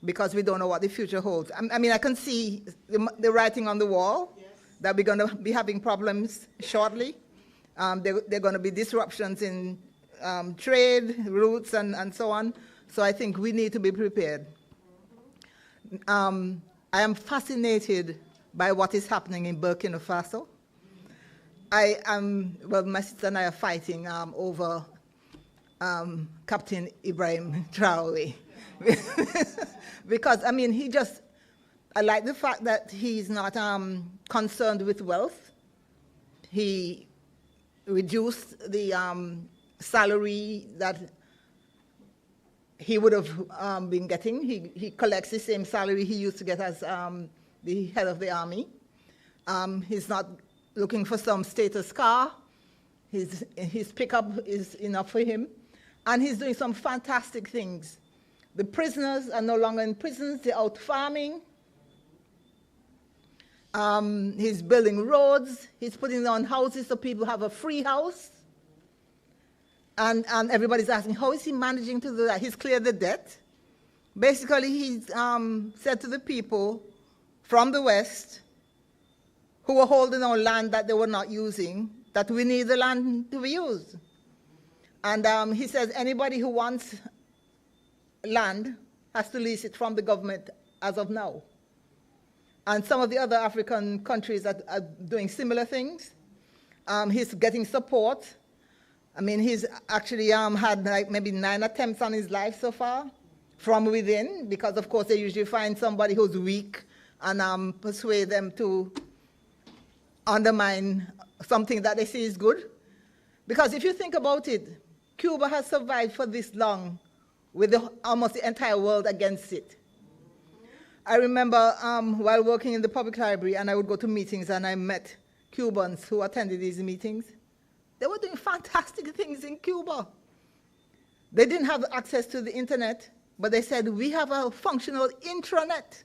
A: because we don't know what the future holds. I mean, I can see the writing on the wall, yes, that we're going to be having problems shortly. There are going to be disruptions in trade, routes, and so on. So I think we need to be prepared. I am fascinated by what is happening in Burkina Faso. My sister and I are fighting over Captain Ibrahim Traoré. Because, I mean, I like the fact that he's not concerned with wealth. He reduced the salary that he would have been getting. He collects the same salary he used to get as the head of the army. He's not looking for some status car. His pickup is enough for him. And he's doing some fantastic things. The prisoners are no longer in prisons, they're out farming. He's building roads, he's putting on houses so people have a free house. And everybody's asking, how is he managing to do that? He's cleared the debt. Basically, he's said to the people from the West who were holding on land that they were not using, that we need the land to be used. And he says anybody who wants land has to lease it from the government as of now. And some of the other African countries are doing similar things. He's getting support. I mean, he's actually had like maybe 9 attempts on his life so far from within, because of course they usually find somebody who's weak and persuade them to undermine something that they see is good. Because if you think about it, Cuba has survived for this long with almost the entire world against it. I remember while working in the public library, and I would go to meetings, and I met Cubans who attended these meetings. They were doing fantastic things in Cuba. They didn't have access to the internet, but they said, we have a functional intranet.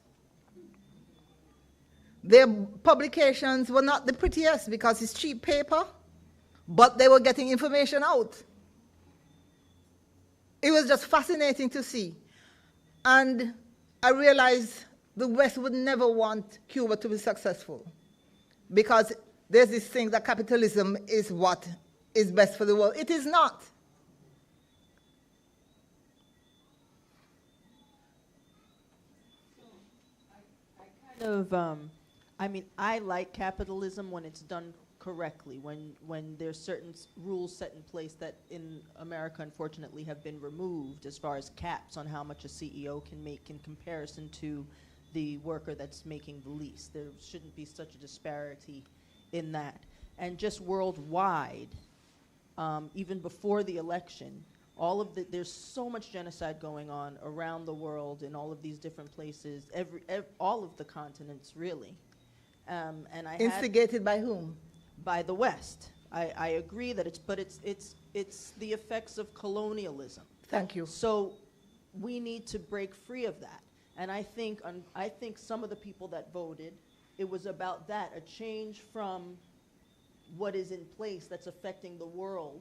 A: Their publications were not the prettiest because it's cheap paper, but they were getting information out. It was just fascinating to see. And I realized the West would never want Cuba to be successful because there's this thing that capitalism is what is best for the world. It is not.
E: I mean, I like capitalism when it's done correctly, when there's certain rules set in place that in America, unfortunately, have been removed as far as caps on how much a CEO can make in comparison to the worker that's making the least. There shouldn't be such a disparity in that. And just worldwide, even before the election, there's so much genocide going on around the world in all of these different places, all of the continents, really. And
A: Instigated by whom?
E: By the West. I agree that it's the effects of colonialism.
A: Thank you.
E: So we need to break free of that. And I think some of the people that voted, it was about that, a change from what is in place that's affecting the world,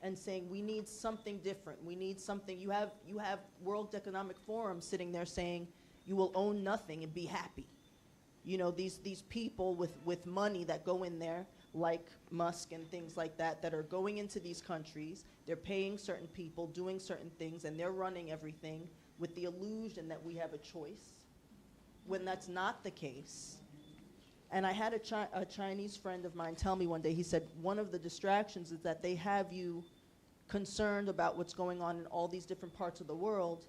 E: and saying we need something different. We need something. You have World Economic Forum sitting there saying you will own nothing and be happy. You know, these people with money that go in there, like Musk and things like that are going into these countries. They're paying certain people, doing certain things, and they're running everything with the illusion that we have a choice, when that's not the case. And I had a Chinese friend of mine tell me one day, he said, one of the distractions is that they have you concerned about what's going on in all these different parts of the world,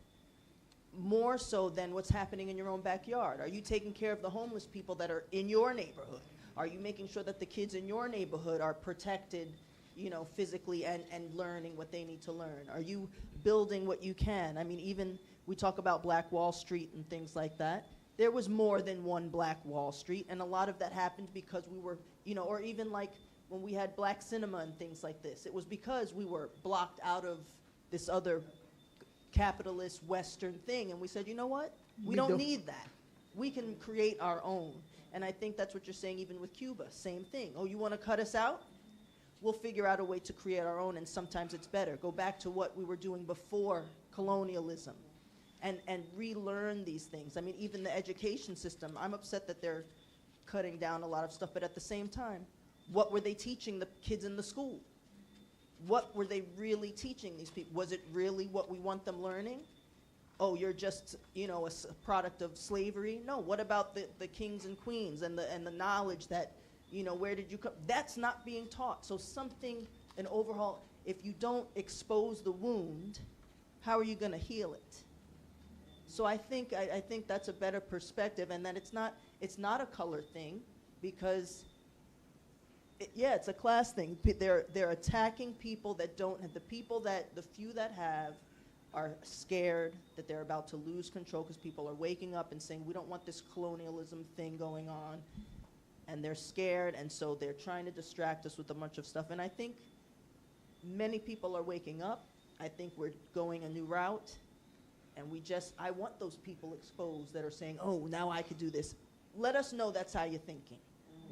E: more so than what's happening in your own backyard. Are you taking care of the homeless people that are in your neighborhood? Are you making sure that the kids in your neighborhood are protected, you know, physically and learning what they need to learn? Are you building what you can? I mean, even we talk about Black Wall Street and things like that. There was more than one Black Wall Street, and a lot of that happened because we were, you know, or even like when we had black cinema and things like this, it was because we were blocked out of this other capitalist Western thing, and we said, you know what? We don't need that. We can create our own. And I think that's what you're saying even with Cuba. Same thing. Oh, you want to cut us out? We'll figure out a way to create our own, and sometimes it's better. Go back to what we were doing before colonialism. And relearn these things. I mean, even the education system, I'm upset that they're cutting down a lot of stuff, but at the same time, what were they teaching the kids in the school? What were they really teaching these people? Was it really what we want them learning? Oh, you're just, you know, a product of slavery? No, what about the kings and queens and the knowledge that, you know, where did you come? That's not being taught. So an overhaul, if you don't expose the wound, how are you going to heal it? So I think that's a better perspective, and that it's not a color thing, because it's a class thing. They're attacking people that don't have, the few that have are scared that they're about to lose control because people are waking up and saying we don't want this colonialism thing going on, and they're scared, and so they're trying to distract us with a bunch of stuff. And I think many people are waking up. I think we're going a new route. And I want those people exposed that are saying, oh, now I could do this. Let us know that's how you're thinking.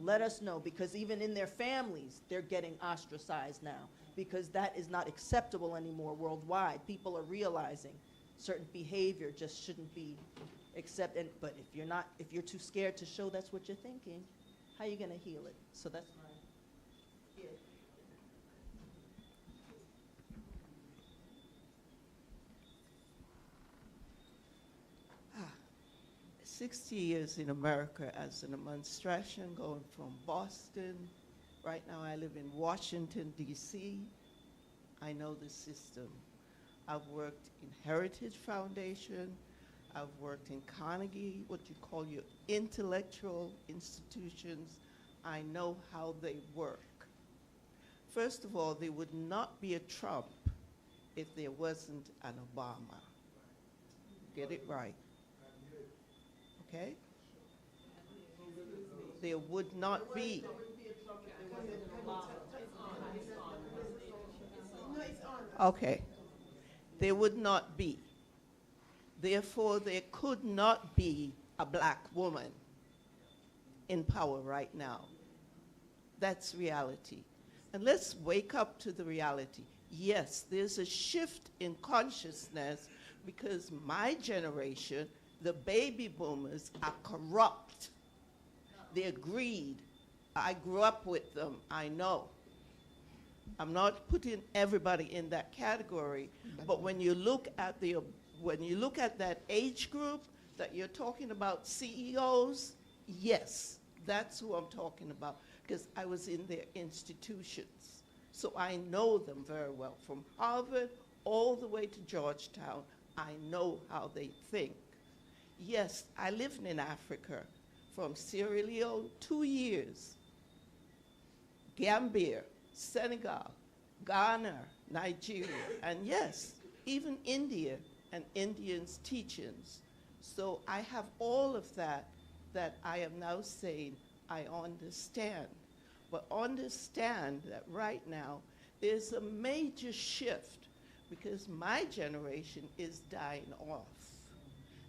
E: Let us know, because even in their families, they're getting ostracized now, because that is not acceptable anymore worldwide. People are realizing certain behavior just shouldn't be accepted. But if you're too scared to show that's what you're thinking, how are you going to heal it? So that's my, yeah.
C: 60 years in America as an administration, going from Boston. Right now I live in Washington, D.C. I know the system. I've worked in Heritage Foundation. I've worked in Carnegie, what you call your intellectual institutions. I know how they work. First of all, there would not be a Trump if there wasn't an Obama. Get it right. Okay? There would not be. Okay. There would not be. Therefore, there could not be a black woman in power right now. That's reality. And let's wake up to the reality. Yes, there's a shift in consciousness because my generation, the baby boomers, are corrupt. They're greed. I grew up with them, I know. I'm not putting everybody in that category, but when you look at that age group that you're talking about, CEOs, yes, that's who I'm talking about, because I was in their institutions. So I know them very well. From Harvard all the way to Georgetown, I know how they think. Yes, I lived in Africa from Sierra Leone 2 years, Gambia, Senegal, Ghana, Nigeria, and yes, even India and Indians' teachings. So I have all of that I am now saying I understand. But understand that right now there's a major shift because my generation is dying off.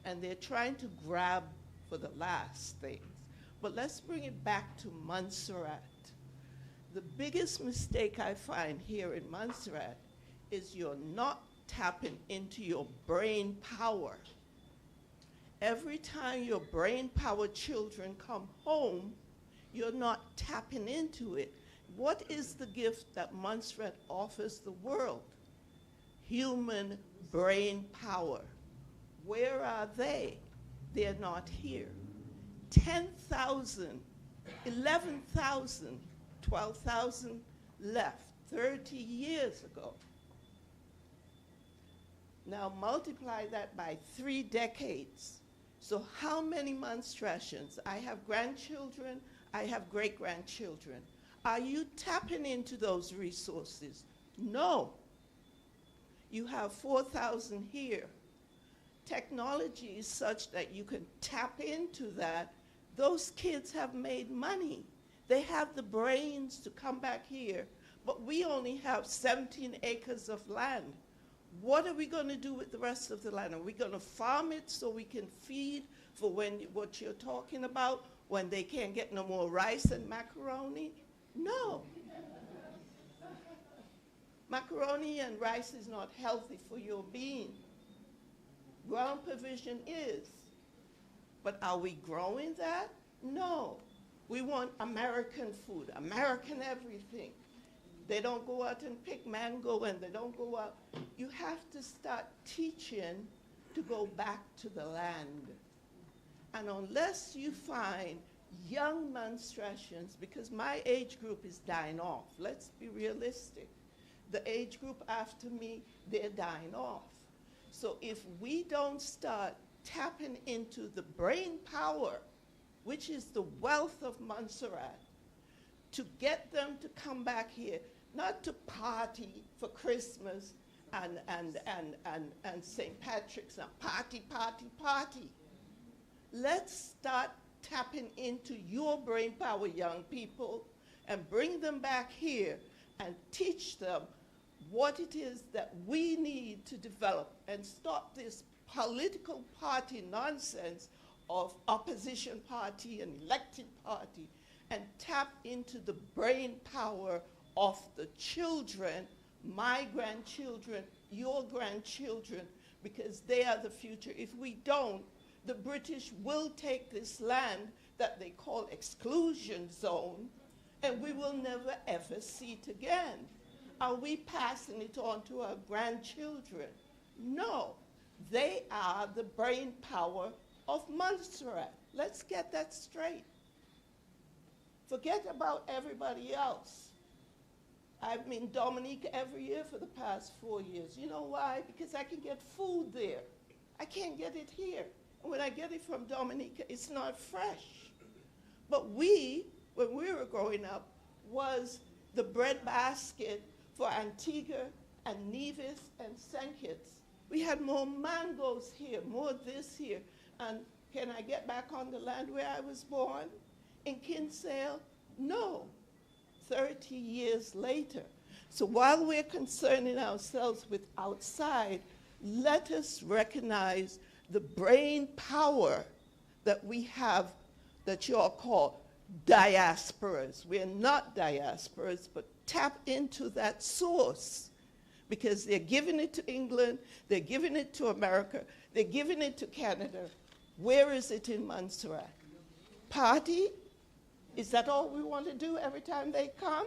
C: And they're trying to grab for the last things. But let's bring it back to Montserrat. The biggest mistake I find here in Montserrat is you're not tapping into your brain power. Every time your brain power children come home, you're not tapping into it. What is the gift that Montserrat offers the world? Human brain power. Where are they? They're not here. 10,000, 11,000, 12,000 left 30 years ago. Now multiply that by 3 decades. So how many Monstratians? I have grandchildren, I have great-grandchildren. Are you tapping into those resources? No. You have 4,000 here. Technology is such that you can tap into that. Those kids have made money. They have the brains to come back here, but we only have 17 acres of land. What are we going to do with the rest of the land? Are we going to farm it so we can feed for what you're talking about, when they can't get no more rice and macaroni? No. Macaroni and rice is not healthy for your being. Ground provision is. But are we growing that? No. We want American food, American everything. They don't go out and pick mango and they don't go out. You have to start teaching to go back to the land. And unless you find young Monstratians, because my age group is dying off, let's be realistic. The age group after me, they're dying off. So if we don't start tapping into the brain power, which is the wealth of Montserrat, to get them to come back here, not to party for Christmas and St. Patrick's and party, party, party. Let's start tapping into your brain power, young people, and bring them back here and teach them what it is that we need to develop and stop this political party nonsense of opposition party and elected party, and tap into the brain power of the children, my grandchildren, your grandchildren, because they are the future. If we don't, the British will take this land that they call exclusion zone, and we will never ever see it again. Are we passing it on to our grandchildren? No. They are the brain power of Montserrat. Let's get that straight. Forget about everybody else. I've been in Dominica every year for the past 4 years. You know why? Because I can get food there. I can't get it here. And when I get it from Dominica, it's not fresh. But we, when we were growing up, was the breadbasket for Antigua and Nevis and St. Kitts. We had more mangoes here, more this here. And
G: Can I get back on the land where I was born? In Kinsale? No. 30 years later. So while we're concerning ourselves with outside, let us recognize the brain power that we have that you all call diasporas. We're not diasporas, but tap into that source, because they're giving it to England, they're giving it to America, they're giving it to Canada. Where is it in Montserrat? Party? Is that all we want to do every time they come?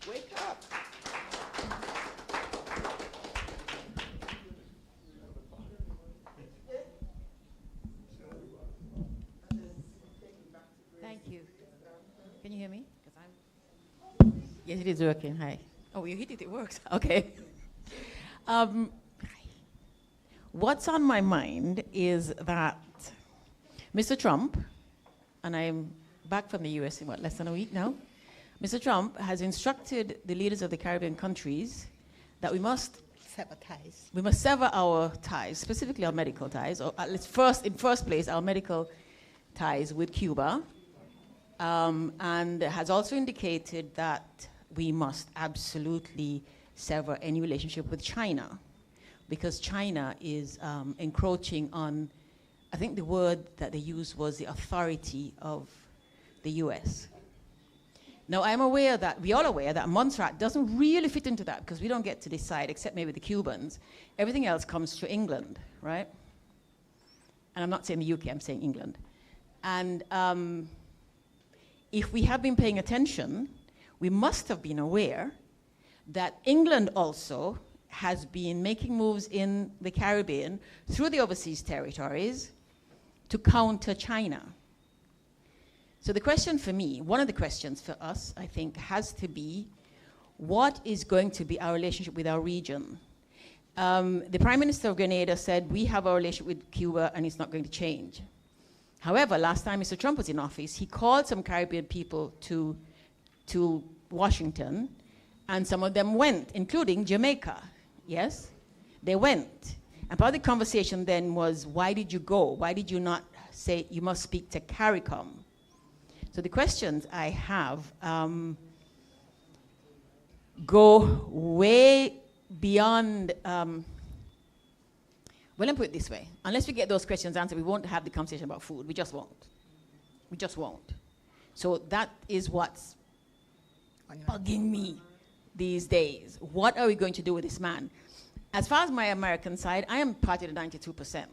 G: Wake up.
H: Thank you. Can you hear me? Yes, it is working. Hi. Oh, you hit it. It works. Okay. What's on my mind is that Mr. Trump, and I'm back from the US in less than a week now, Mr. Trump has instructed the leaders of the Caribbean countries that we must
A: sever ties.
H: We must sever our ties, specifically our medical ties, or at least in first place, our medical ties with Cuba, and has also indicated that we must absolutely sever any relationship with China, because China is encroaching on, I think the word that they used was the authority of the US. Now, I'm aware that, we're all aware that Montserrat doesn't really fit into that, because we don't get to decide, except maybe the Cubans. Everything else comes through England, right? And I'm not saying the UK, I'm saying England. And if we have been paying attention, we must have been aware that England also has been making moves in the Caribbean through the overseas territories to counter China. So the question for me, one of the questions for us, I think, has to be, what is going to be our relationship with our region? The Prime Minister of Grenada said, we have our relationship with Cuba and it's not going to change. However, last time Mr. Trump was in office, he called some Caribbean people to Washington, and some of them went, including Jamaica. Yes? They went. And part of the conversation then was, why did you go? Why did you not say you must speak to CARICOM? So the questions I have go way beyond, well, let me put it this way. Unless we get those questions answered, we won't have the conversation about food. We just won't. We just won't. So that is what's bugging me these days. What are we going to do with this man? As far as my American side, I am part of the 92%.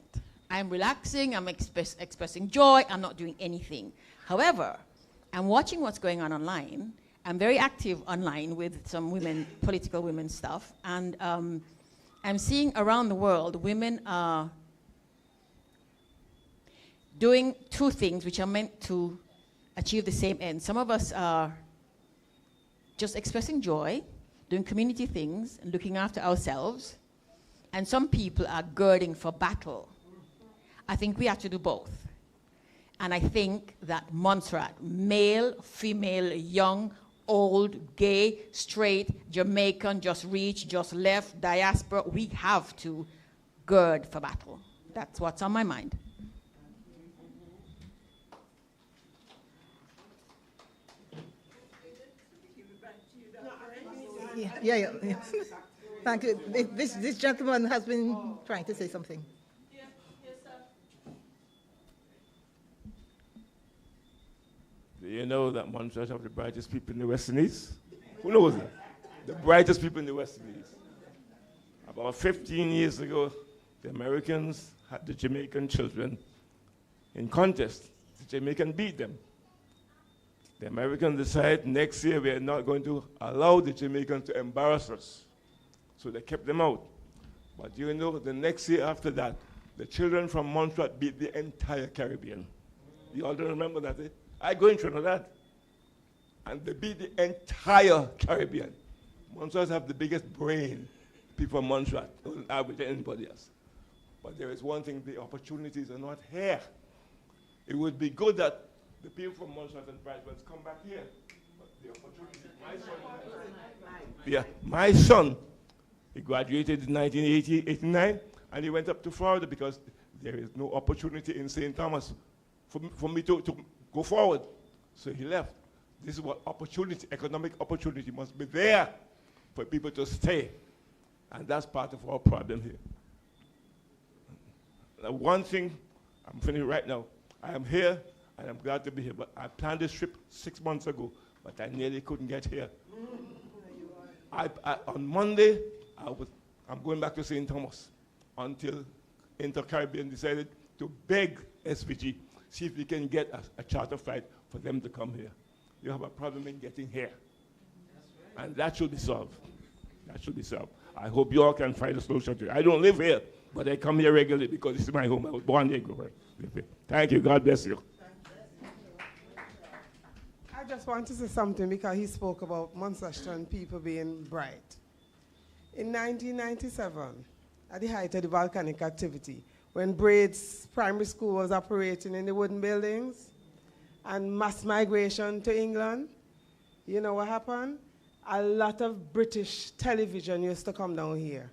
H: I'm relaxing, I'm expressing joy, I'm not doing anything. However, I'm watching what's going on online. I'm very active online with some women, political women stuff, and I'm seeing around the world women are doing two things which are meant to achieve the same end. Some of us are just expressing joy, doing community things, and looking after ourselves, and some people are girding for battle. I think we have to do both. And I think that Montserrat, male, female, young, old, gay, straight, Jamaican, just reach, just left, diaspora, we have to gird for battle. That's what's on my mind.
A: Yeah. Thank you. This gentleman has been trying to say something.
C: Yes, sir.
I: Do you know that Montserrat have the brightest people in the West Indies? Who knows that? The brightest people in the West Indies. About 15 years ago, the Americans had the Jamaican children in contest. The Jamaican beat them. The Americans decided next year we are not going to allow the Jamaicans to embarrass us. So they kept them out. But you know, the next year after that, the children from Montserrat beat the entire Caribbean. You all don't remember that, eh? I go in Trinidad, and they beat the entire Caribbean. Montserrat have the biggest brain, people from Montserrat, on average than anybody else. But there is one thing, the opportunities are not here. It would be good that the people from Montserrat and Brightlands come back here. But the opportunity, my son He graduated in 1989, and he went up to Florida because there is no opportunity in St. Thomas for me to go forward. So he left. This is what opportunity, economic opportunity must be there for people to stay. And that's part of our problem here. Now, one thing, I'm finishing right now. I am here, and I'm glad to be here, but I planned this trip 6 months ago, but I nearly couldn't get here. On Monday, I'm going back to St. Thomas until Inter-Caribbean decided to beg SVG, see if we can get a charter flight for them to come here. You have a problem in getting here. And that should be solved. That should be solved. I hope you all can find a solution to it. I don't live here, but I come here regularly because this is my home. I was born here. Thank you. God bless you.
D: I just want to say something because he spoke about Munster people being bright. In 1997, at the height of the volcanic activity, when Braid's primary school was operating in the wooden buildings and mass migration to England, you know what happened? A lot of British television used to come down here.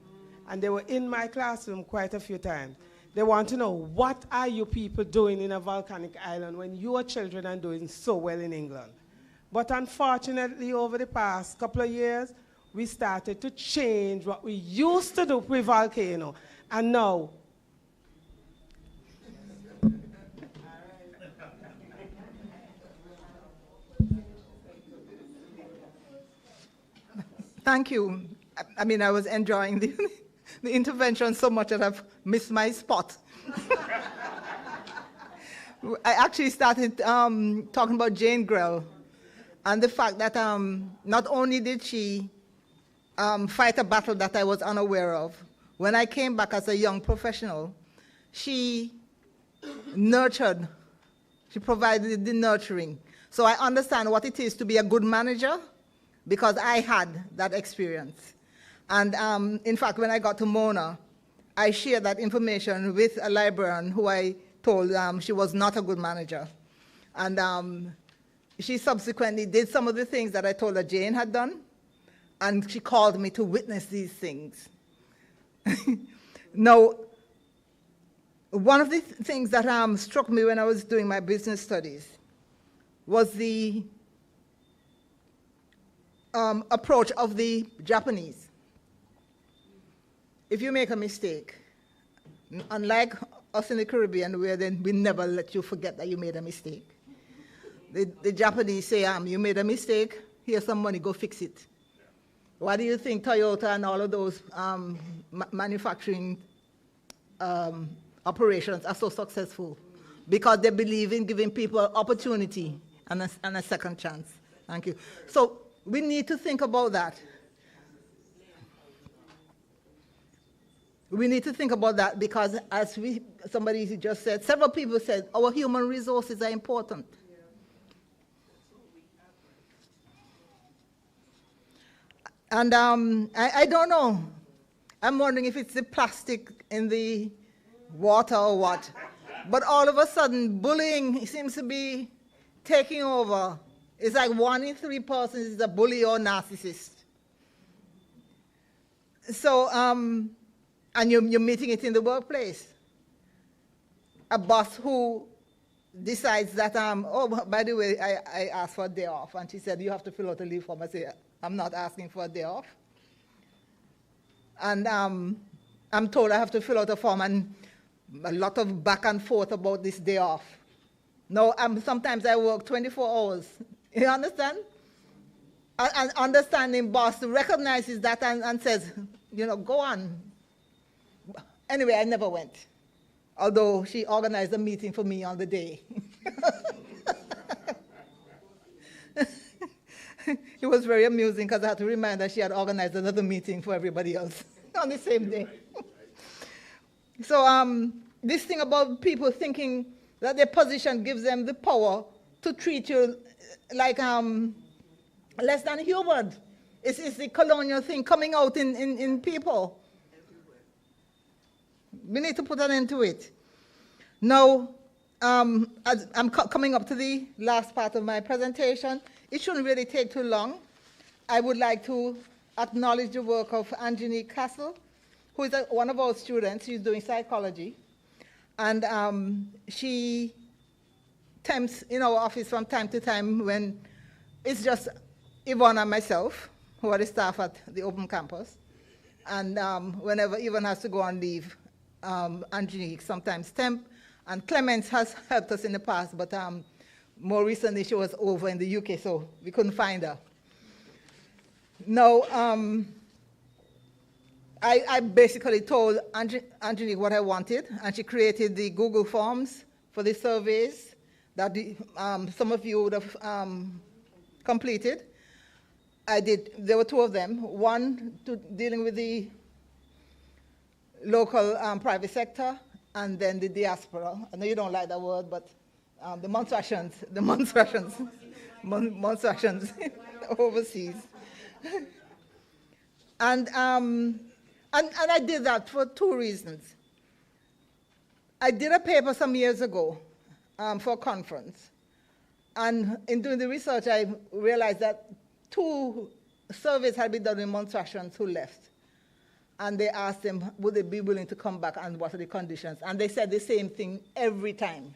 D: And they were in my classroom quite a few times. They want to know, what are you people doing in a volcanic island when your children are doing so well in England? But unfortunately, over the past couple of years, we started to change what we used to do with volcano. And now,
A: thank you. I mean, I was enjoying the intervention so much that I've missed my spot. I actually started talking about Jane Grell and the fact that not only did she fight a battle that I was unaware of, when I came back as a young professional, she nurtured, she provided the nurturing. So I understand what it is to be a good manager because I had that experience. And in fact, when I got to Mona, I shared that information with a librarian who I told she was not a good manager. And she subsequently did some of the things that I told her Jane had done, and she called me to witness these things. Now, one of the things that struck me when I was doing my business studies was the approach of the Japanese. If you make a mistake, unlike us in the Caribbean, where then we never let you forget that you made a mistake, the Japanese say, you made a mistake, here's some money, go fix it. Why do you think Toyota and all of those manufacturing operations are so successful? Because they believe in giving people opportunity and a second chance. Thank you. So we need to think about that. We need to think about that because as somebody just said, several people said, our human resources are important. And I don't know. I'm wondering if it's the plastic in the water or what. But all of a sudden, bullying seems to be taking over. It's like 1 in 3 persons is a bully or narcissist. So, and you're meeting it in the workplace. A boss who decides that, oh, by the way, I asked for a day off. And she said, you have to fill out a leave form. I say, I'm not asking for a day off. And I'm told I have to fill out a form and a lot of back and forth about this day off. Now, sometimes I work 24 hours. You understand? An understanding boss recognizes that and says, go on. Anyway, I never went, although she organized a meeting for me on the day. It was very amusing because I had to remind her she had organized another meeting for everybody else on the same day. So this thing about people thinking that their position gives them the power to treat you like less than human. It's the colonial thing coming out in people. We need to put an end to it. Now, as I'm coming up to the last part of my presentation. It shouldn't really take too long. I would like to acknowledge the work of Angenique Castle, who is one of our students. She's doing psychology. And she tempts in our office from time to time when it's just Yvonne and myself, who are the staff at the open campus. And whenever Yvonne has to go on leave, Angenique sometimes temp. And Clemence has helped us in the past, but more recently she was over in the UK, so we couldn't find her. Now, I basically told Angenique what I wanted, and she created the Google Forms for the surveys that some of you would have completed. There were two of them, one dealing with the local private sector, and then the diaspora. I know you don't like that word, but the Monstrations overseas. And I did that for two reasons. I did a paper some years ago for a conference. And in doing the research, I realized that 2 surveys had been done in Monstrations who left. And they asked them, would they be willing to come back and what are the conditions? And they said the same thing every time.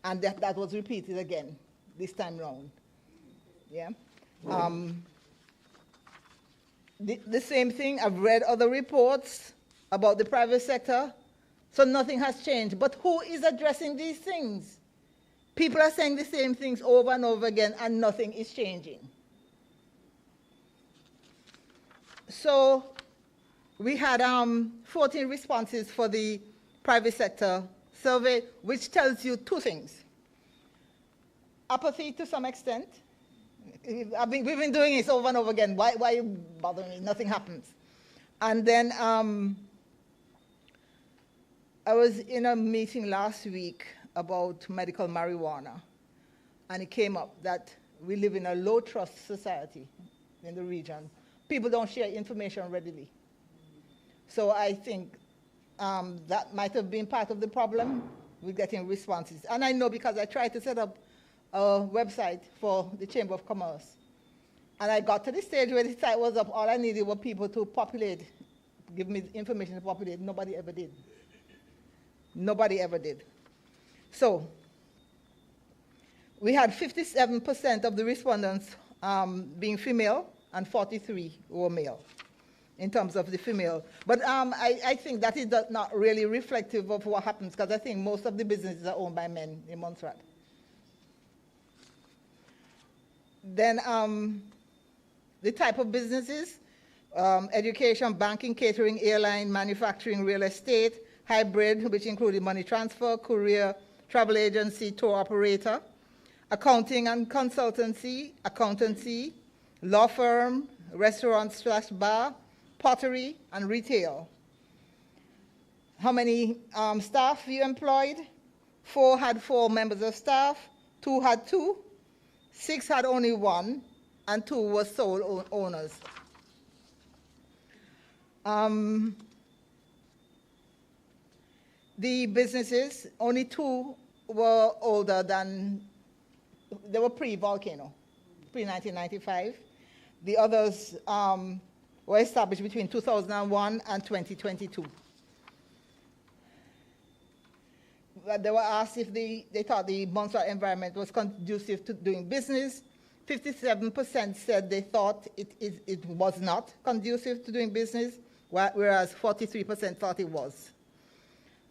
A: And that was repeated again this time round. Yeah. The same thing, I've read other reports about the private sector, so nothing has changed. But who is addressing these things? People are saying the same things over and over again, and nothing is changing. So we had 14 responses for the private sector survey, which tells you 2 things. Apathy to some extent. We've been doing this over and over again. Why are you bothering me? Nothing happens. And then I was in a meeting last week about medical marijuana, and it came up that we live in a low-trust society in the region. People don't share information readily. So I think that might have been part of the problem with getting responses. And I know because I tried to set up a website for the Chamber of Commerce. And I got to the stage where the site was up. All I needed were people to populate, give me information to populate. Nobody ever did. Nobody ever did. So we had 57% of the respondents being female and 43 were male in terms of the female. But I think that is not really reflective of what happens, because I think most of the businesses are owned by men in Montserrat. Then the type of businesses, education, banking, catering, airline, manufacturing, real estate, hybrid, which included money transfer, courier, travel agency, tour operator, accounting and consultancy, accountancy, law firm, restaurant/bar, pottery, and retail. How many staff you employed? 4 had 4 members of staff, 2 had 2, 6 had only 1, and 2 were sole owners. The businesses, only 2 were older than, they were pre-volcano, pre-1995. The others were established between 2001 and 2022. They were asked if they thought the Montserrat environment was conducive to doing business. 57% said they thought it was not conducive to doing business, whereas 43% thought it was.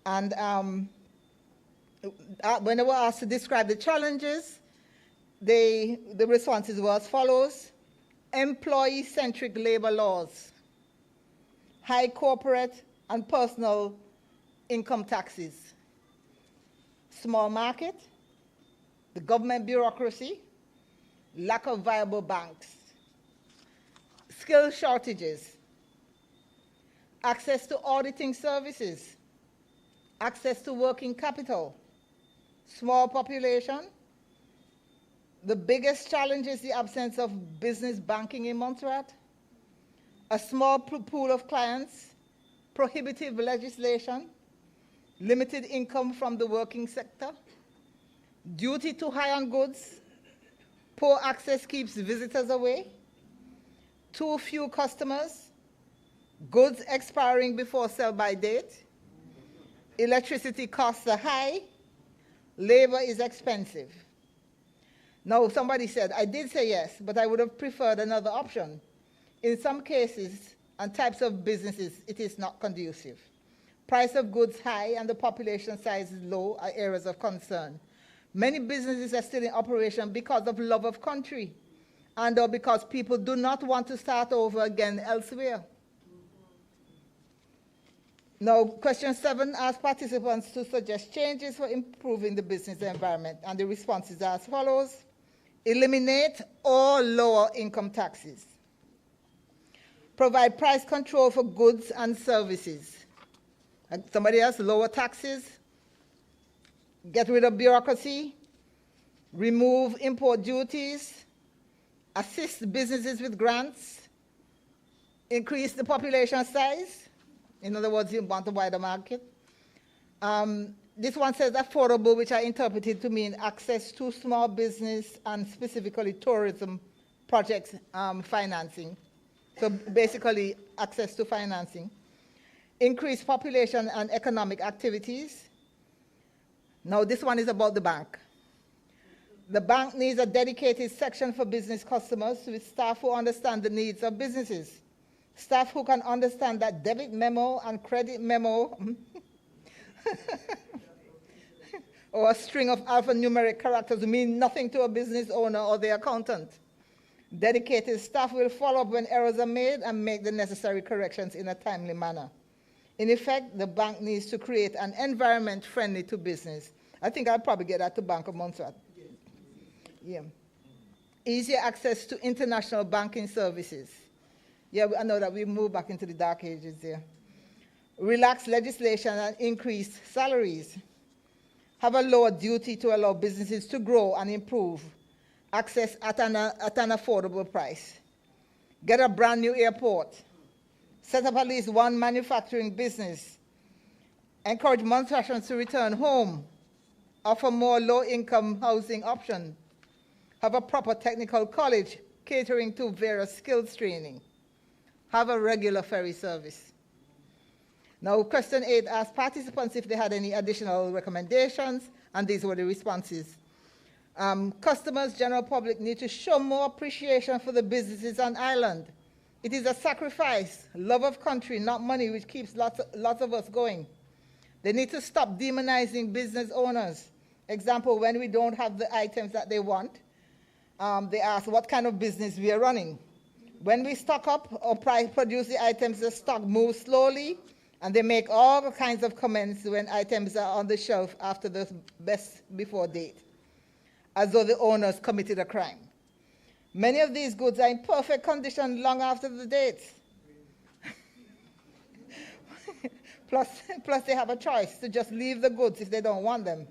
A: And when they were asked to describe the challenges, the responses were as follows: employee-centric labor laws, high corporate and personal income taxes, small market, the government bureaucracy, lack of viable banks, skill shortages, access to auditing services, access to working capital, small population. The biggest challenge is the absence of business banking in Montserrat, a small pool of clients, prohibitive legislation, limited income from the working sector, duty to hire on goods, poor access keeps visitors away, too few customers, goods expiring before sell-by date, electricity costs are high, labor is expensive. Now, somebody said, I did say yes, but I would have preferred another option. In some cases and types of businesses, it is not conducive. Price of goods high and the population size is low are areas of concern. Many businesses are still in operation because of love of country and or because people do not want to start over again elsewhere. Now, question 7 asks participants to suggest changes for improving the business environment, and the responses are as follows. Eliminate or lower income taxes. Provide price control for goods and services. And somebody else, lower taxes, get rid of bureaucracy, remove import duties, assist businesses with grants, increase the population size. In other words, you want a wider market. This one says affordable, which I interpreted to mean access to small business and specifically tourism projects financing. So basically, access to financing. Increase population and economic activities. Now, this one is about the bank. The bank needs a dedicated section for business customers with staff who understand the needs of businesses. Staff who can understand that debit memo and credit memo or a string of alphanumeric characters mean nothing to a business owner or the accountant. Dedicated staff will follow up when errors are made and make the necessary corrections in a timely manner. In effect, the bank needs to create an environment friendly to business. I think I'll probably get that to Bank of Montserrat. Yeah. Easier access to international banking services. Yeah, I know that we moved back into the dark ages here. Relax legislation and increase salaries. Have a lower duty to allow businesses to grow and improve. Access at an affordable price. Get a brand new airport. Set up at least one manufacturing business. Encourage Montrealers to return home. Offer more low-income housing options. Have a proper technical college catering to various skills training. Have a regular ferry service. Now, question 8 asked participants if they had any additional recommendations, and these were the responses. Customers, general public need to show more appreciation for the businesses on island. It is a sacrifice, love of country, not money, which keeps lots of us going. They need to stop demonizing business owners. Example, when we don't have the items that they want, they ask what kind of business we are running. When we stock up or produce the items, the stock moves slowly, and they make all kinds of comments when items are on the shelf after the best before date, as though the owners committed a crime. Many of these goods are in perfect condition long after the dates. plus they have a choice to just leave the goods if they don't want them.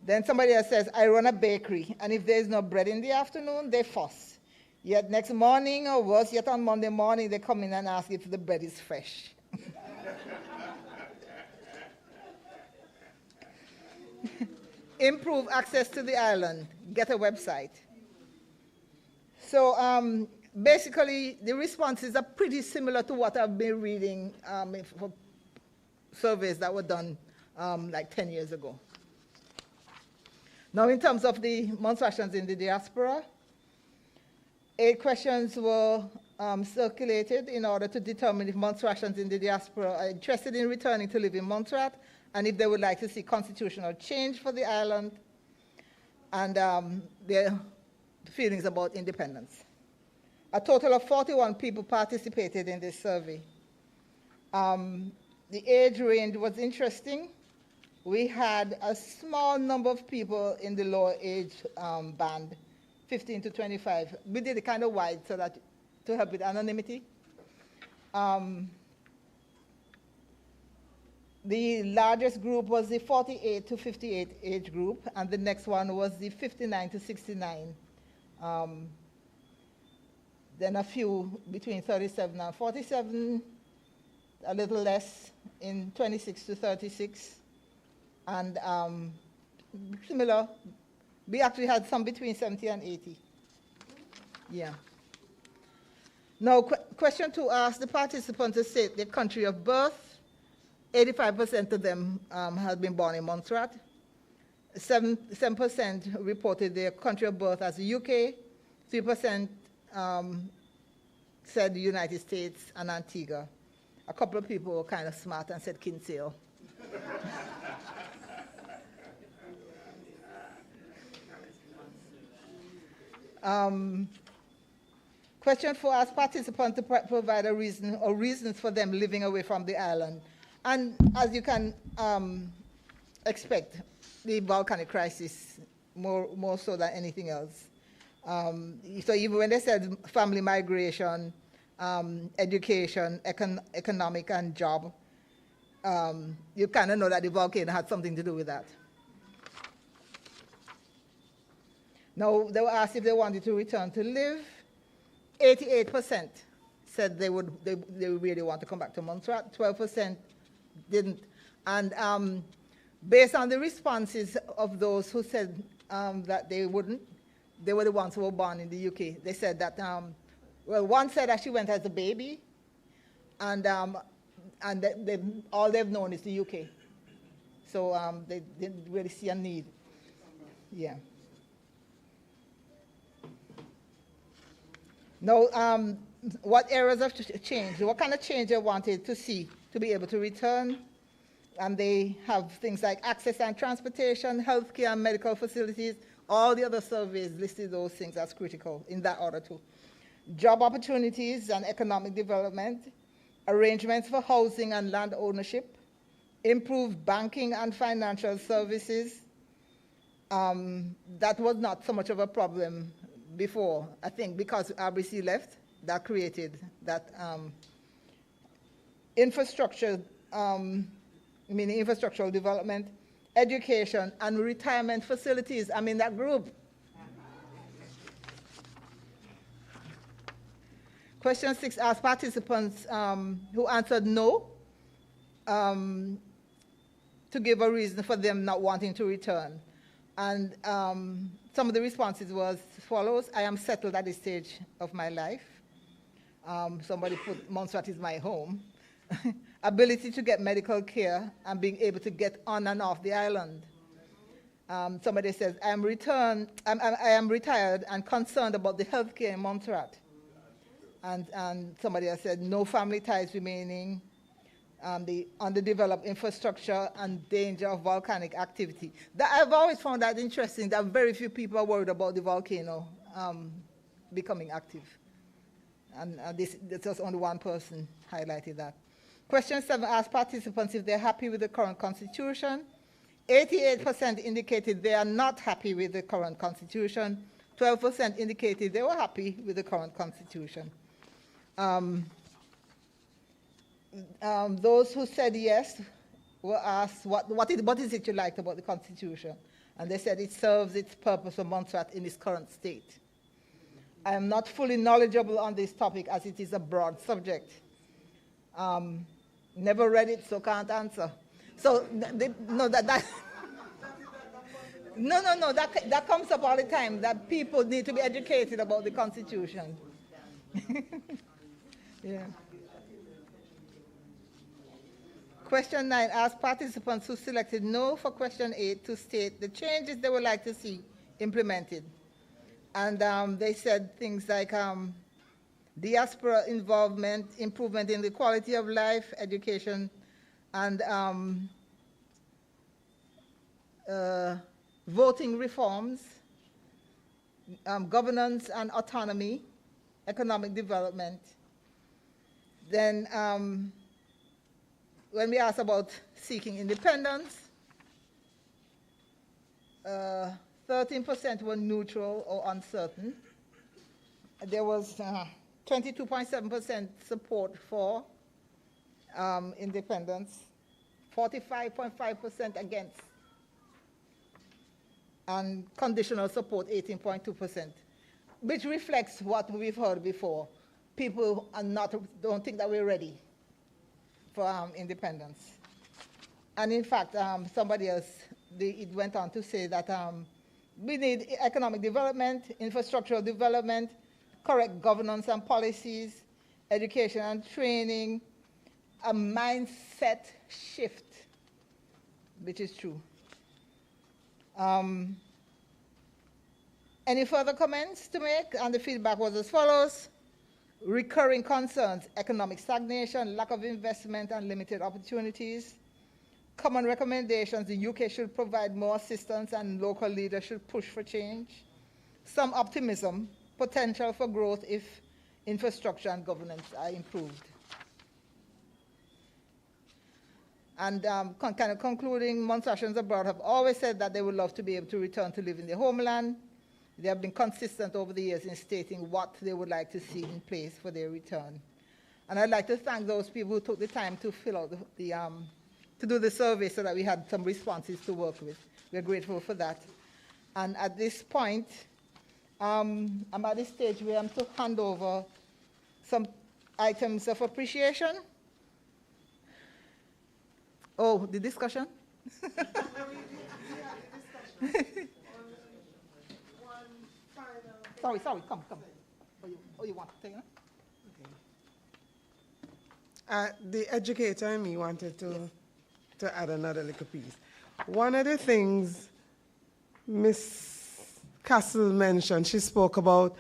A: Then somebody else says, I run a bakery, and if there's no bread in the afternoon, they fuss. Yet next morning, or worse yet on Monday morning, they come in and ask if the bread is fresh. Improve access to the island. Get a website. So basically, the responses are pretty similar to what I've been reading for surveys that were done like 10 years ago. Now, in terms of the Montrealers in the diaspora, 8 questions were circulated in order to determine if Montrealers in the diaspora are interested in returning to live in Montreal, and if they would like to see constitutional change for the island, and their feelings about independence. A total of 41 people participated in this survey. The age range was interesting. We had a small number of people in the lower age band, 15 to 25. We did it kind of wide so that to help with anonymity. The largest group was the 48 to 58 age group, and the next one was the 59 to 69. Then a few between 37 and 47, a little less in 26 to 36. And similar, we actually had some between 70 and 80. Yeah. Now, question 2 asks the participants to state their country of birth. 85% of them had been born in Montserrat. 7% reported their country of birth as the UK. 3% said the United States and Antigua. A couple of people were kind of smart and said Kinsale. Question 4 asks participants to provide a reason or reasons for them living away from the island. And as you can expect, the volcanic crisis, more so than anything else. So even when they said family migration, education, economic and job, you kind of know that the volcano had something to do with that. Now, they were asked if they wanted to return to live. 88% said they really want to come back to Montserrat. 12% didn't. And based on the responses of those who said that they wouldn't, they were the ones who were born in the UK. They said that, well, one said that she went as a baby, and all they've known is the UK. So they didn't really see a need. Yeah. Now, what areas of change, what kind of change they wanted to see to be able to return? And they have things like access and transportation, healthcare and medical facilities. All the other surveys listed those things as critical in that order too. Job opportunities and economic development, arrangements for housing and land ownership, improved banking and financial services. That was not so much of a problem before, I think, because RBC left, that created that infrastructure, meaning infrastructural development, education, and retirement facilities. I'm in that group. Question 6 asked participants who answered no to give a reason for them not wanting to return. And some of the responses was as follows: I am settled at this stage of my life. Somebody put Montserrat is my home. Ability to get medical care and being able to get on and off the island. Somebody says, I am retired and concerned about the healthcare in Montserrat. And somebody else said, no family ties remaining, the underdeveloped infrastructure and danger of volcanic activity. I've always found that interesting, that very few people are worried about the volcano becoming active. And this was only one person highlighted that. Question 7 asked participants if they're happy with the current constitution. 88% indicated they are not happy with the current constitution. 12% indicated they were happy with the current constitution. Those who said yes were asked, what is it you liked about the Constitution? And they said it serves its purpose for Montserrat in its current state. I am not fully knowledgeable on this topic as it is a broad subject. Never read it, so can't answer. So, that comes up all the time, that people need to be educated about the Constitution. Yeah. Question 9 asked participants who selected no for question 8 to state the changes they would like to see implemented. And they said things like diaspora involvement, improvement in the quality of life, education, and voting reforms, governance and autonomy, economic development. Then when we asked about seeking independence, 13% were neutral or uncertain. There was 22.7% support for independence, 45.5% against, and conditional support 18.2%, which reflects what we've heard before. People don't think that we're ready for independence. And in fact, somebody else, it went on to say that we need economic development, infrastructural development, correct governance and policies, education and training a mindset shift, which is true. Any further comments to make? And the feedback was as follows. Recurring concerns: economic stagnation, lack of investment, and limited opportunities. Common recommendations: the UK should provide more assistance and local leaders should push for change. Some optimism: potential for growth if infrastructure and governance are improved. And kind of concluding, Mountsassians abroad have always said that they would love to be able to return to live in their homeland. They have been consistent over the years in stating what they would like to see in place for their return. And I'd like to thank those people who took the time to fill out to do the survey so that we had some responses to work with. We're grateful for that. And at this point, I'm at the stage where I'm to hand over some items of appreciation. Oh, the discussion? Sorry, come. Oh, you want to take it?
D: The educator in me wanted to add another little piece. One of the things Miss Castle mentioned, she spoke about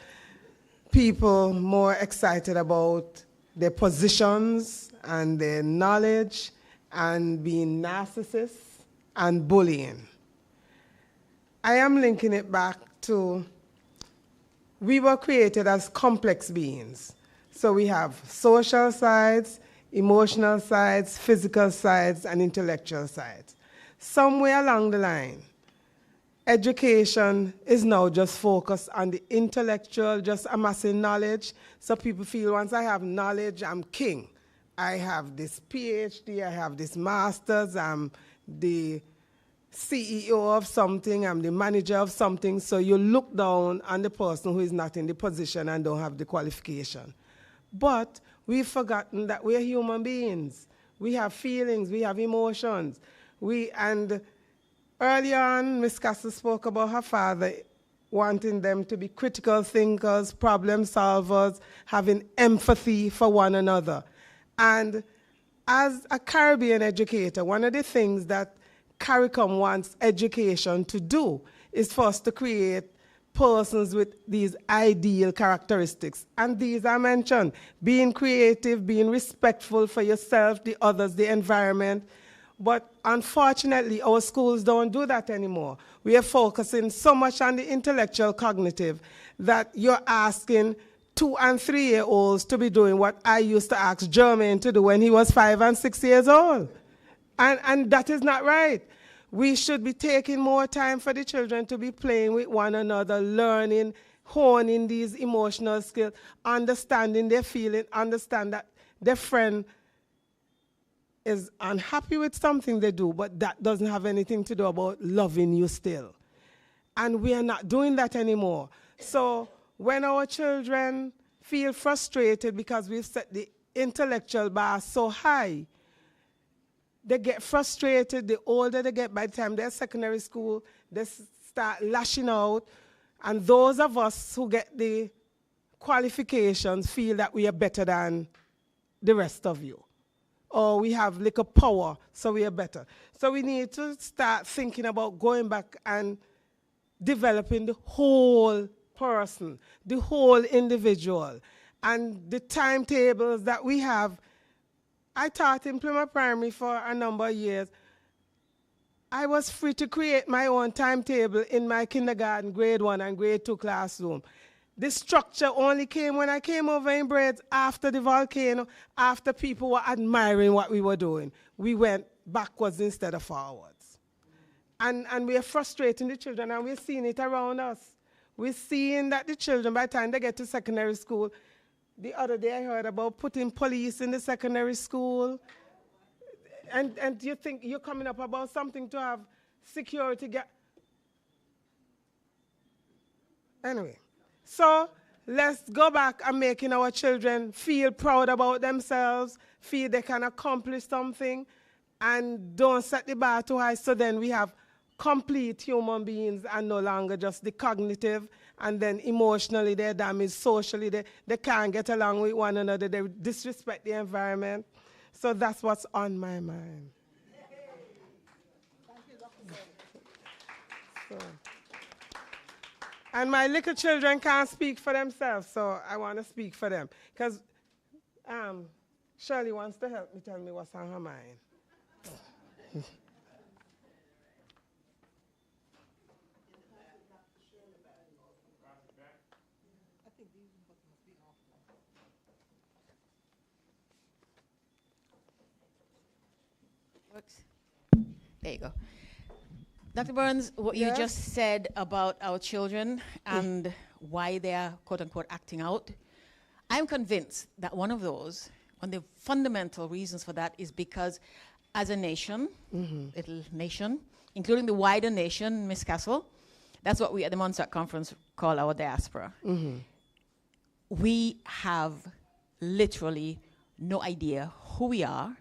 D: people more excited about their positions and their knowledge and being narcissists and bullying. I am linking it back to we were created as complex beings. So we have social sides, emotional sides, physical sides, and intellectual sides. Somewhere along the line, education is now just focused on the intellectual, just amassing knowledge. So people feel once I have knowledge, I'm king. I have this PhD, I have this master's, I'm the CEO of something, I'm the manager of something. So you look down on the person who is not in the position and don't have the qualification. But we've forgotten that we're human beings. We have feelings, we have emotions. And earlier on, Ms. Castle spoke about her father wanting them to be critical thinkers, problem solvers, having empathy for one another. And as a Caribbean educator, one of the things that CARICOM wants education to do is for us to create persons with these ideal characteristics. And these are mentioned: being creative, being respectful for yourself, the others, the environment. But unfortunately, our schools don't do that anymore. We are focusing so much on the intellectual cognitive that you're asking 2- and 3-year-olds to be doing what I used to ask Jermaine to do when he was 5 and 6 years old. And that is not right. We should be taking more time for the children to be playing with one another, learning, honing these emotional skills, understanding their feeling, understand that their friend is unhappy with something they do, but that doesn't have anything to do about loving you still. And we are not doing that anymore. So when our children feel frustrated because we've set the intellectual bar so high, they get frustrated. The older they get, by the time they're secondary school, they start lashing out. And those of us who get the qualifications feel that we are better than the rest of you. Or we have little power, so we are better. So we need to start thinking about going back and developing the whole person, the whole individual. And the timetables that we have, I taught in Plymouth Primary for a number of years. I was free to create my own timetable in my kindergarten, grade 1 and grade 2 classroom. The structure only came when I came over in Braids after the volcano, after people were admiring what we were doing. We went backwards instead of forwards. And we are frustrating the children, and we're seeing it around us. We're seeing that the children, by the time they get to secondary school, the other day I heard about putting police in the secondary school. And you think you're coming up about something to have security. Anyway, so let's go back and making our children feel proud about themselves, feel they can accomplish something, and don't set the bar too high, so then we have complete human beings and no longer just the cognitive, and then emotionally they're damaged, socially they can't get along with one another, they disrespect the environment. So that's what's on my mind. So. And my little children can't speak for themselves, so I want to speak for them. Because Shirley wants to help me tell me what's on her mind.
H: Works. There you go. Dr. Burns, what you just said about our children and why they are, quote unquote, acting out, I'm convinced that one of the fundamental reasons for that is because as a nation, little nation, including the wider nation, Ms. Castle, that's what we at the Montserrat Conference call our diaspora. We have literally no idea who we are,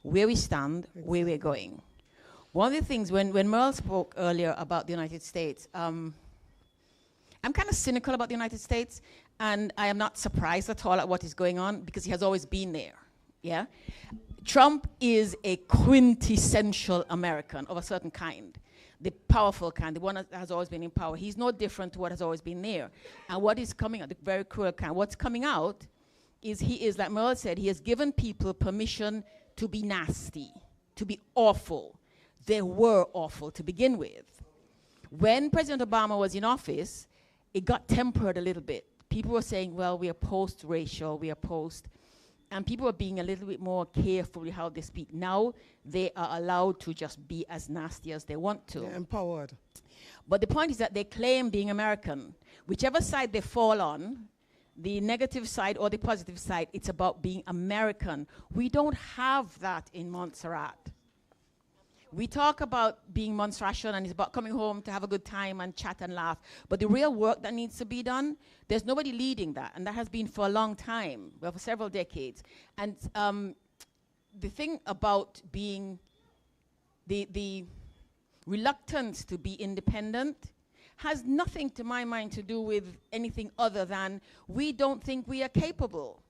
H: where we stand, where we're going. One of the things, when Merle spoke earlier about the United States, I'm kind of cynical about the United States, and I am not surprised at all at what is going on because he has always been there, yeah? Trump is a quintessential American of a certain kind, the powerful kind, the one that has always been in power. He's no different to what has always been there. And what is coming out, the very cruel kind, what's coming out is he is, like Merle said, he has given people permission to be nasty, to be awful. They were awful to begin with. When President Obama was in office, it got tempered a little bit. People were saying, well, we are post-racial, we are post, and people were being a little bit more careful with how they speak. Now they are allowed to just be as nasty as they want to.
D: They're empowered.
H: But the point is that they claim being American. Whichever side they fall on, the negative side or the positive side, it's about being American. We don't have that in Montserrat. We talk about being Montserratian and it's about coming home to have a good time and chat and laugh. But the real work that needs to be done, there's nobody leading that. And that has been for a long time, well, for several decades. And the thing about being the reluctance to be independent has nothing, to my mind, to do with anything other than we don't think we are capable.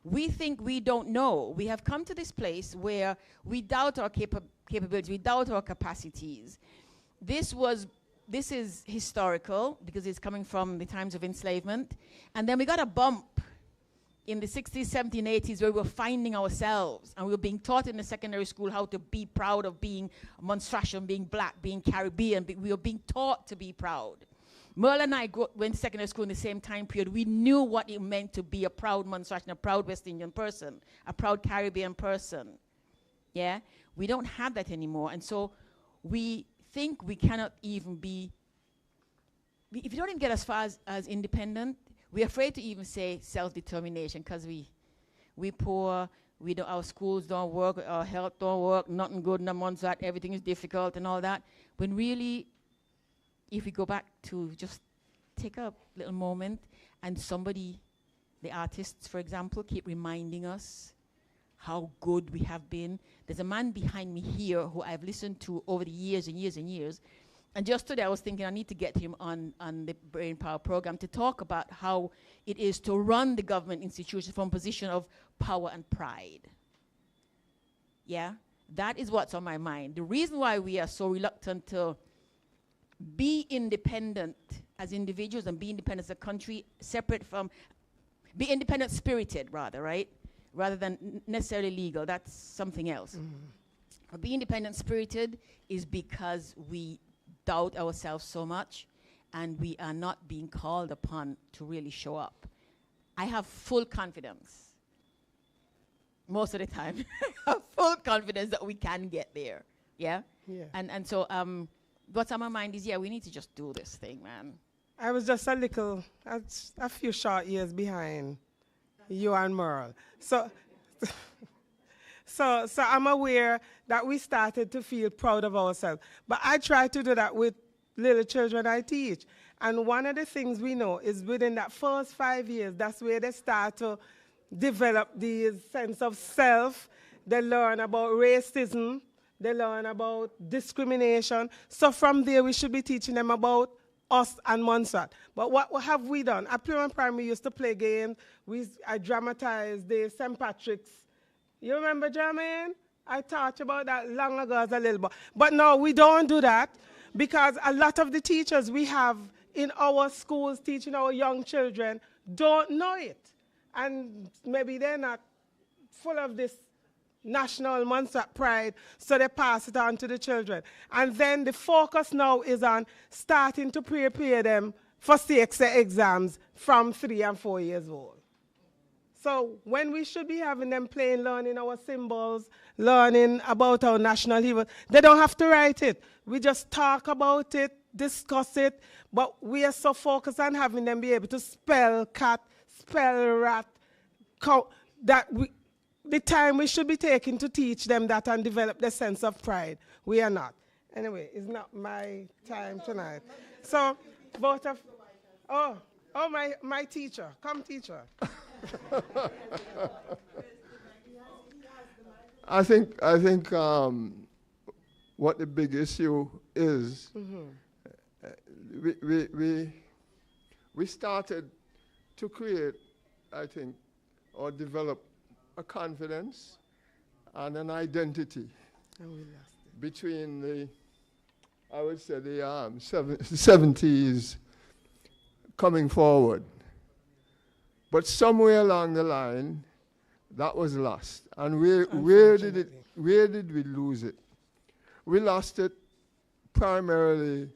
H: We think we don't know. We have come to this place where we doubt our capabilities, we doubt our capacities. This is historical because it's coming from the times of enslavement. And then we got a bump in the 60s, 70s, 80s where we were finding ourselves and we were being taught in the secondary school how to be proud of being Montserratian, being black, being Caribbean. We were being taught to be proud. Merle and I went to secondary school in the same time period. We knew what it meant to be a proud Montserratian, a proud West Indian person, a proud Caribbean person. Yeah? We don't have that anymore. And so we think we cannot even be, if you don't even get as far as independent, we're afraid to even say self-determination because we poor, our schools don't work, our health don't work, nothing good in the Montserrat, everything is difficult and all that. When really, if we go back to just take a little moment and somebody, the artists, for example, keep reminding us how good we have been. There's a man behind me here who I've listened to over the years and years and years. And just today I was thinking I need to get him on the Brain Power program to talk about how it is to run the government institutions from a position of power and pride. Yeah? That is what's on my mind. The reason why we are so reluctant to be independent as individuals and be independent as a country, separate from, be independent spirited rather, right? Rather than necessarily legal, that's something else. But be independent spirited is because we doubt ourselves so much and we are not being called upon to really show up. I have full confidence, most of the time, I have full confidence that we can get there, yeah?
D: Yeah.
H: And so what's on my mind is, yeah, we need to just do this thing, man.
D: I was just a few short years behind you and Merle. So I'm aware that we started to feel proud of ourselves. But I try to do that with little children I teach. And one of the things we know is within that first 5 years, that's where they start to develop the sense of self. They learn about racism. They learn about discrimination. So from there, we should be teaching them about us and Montserrat. But what have we done? At Plymouth Primary, we used to play games. I dramatized the St. Patrick's. You remember, Jermaine? I talked about that long ago as a little boy. But no, we don't do that because a lot of the teachers we have in our schools teaching our young children don't know it. And maybe they're not full of this national Montserrat pride, so they pass it on to the children. And then the focus now is on starting to prepare them for CXA exams from 3 and 4 years old. So when we should be having them playing, learning our symbols, learning about our national heroes, they don't have to write it. We just talk about it, discuss it, but we are so focused on having them be able to spell cat, spell rat, that the time we should be taking to teach them that and develop the sense of pride, we are not. Anyway, it's not my time tonight. So, both of, my teacher, come teacher.
J: I think what the big issue is, we started to create, I think, or develop a confidence and an identity between the, I would say, the 70s coming forward. But somewhere along the line, that was lost. And where did we lose it? We lost it primarily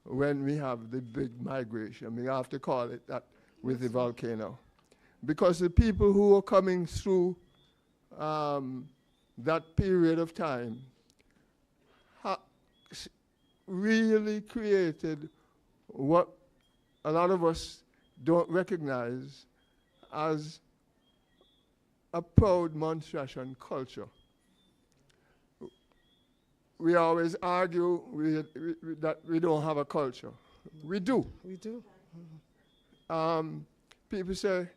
J: when we have the big migration. We have to call it that with the volcano. Because the people who were coming through that period of time really created what a lot of us don't recognize as a proud Montserratian culture. We always argue that we don't have a culture. We do.
D: We do.
J: People say,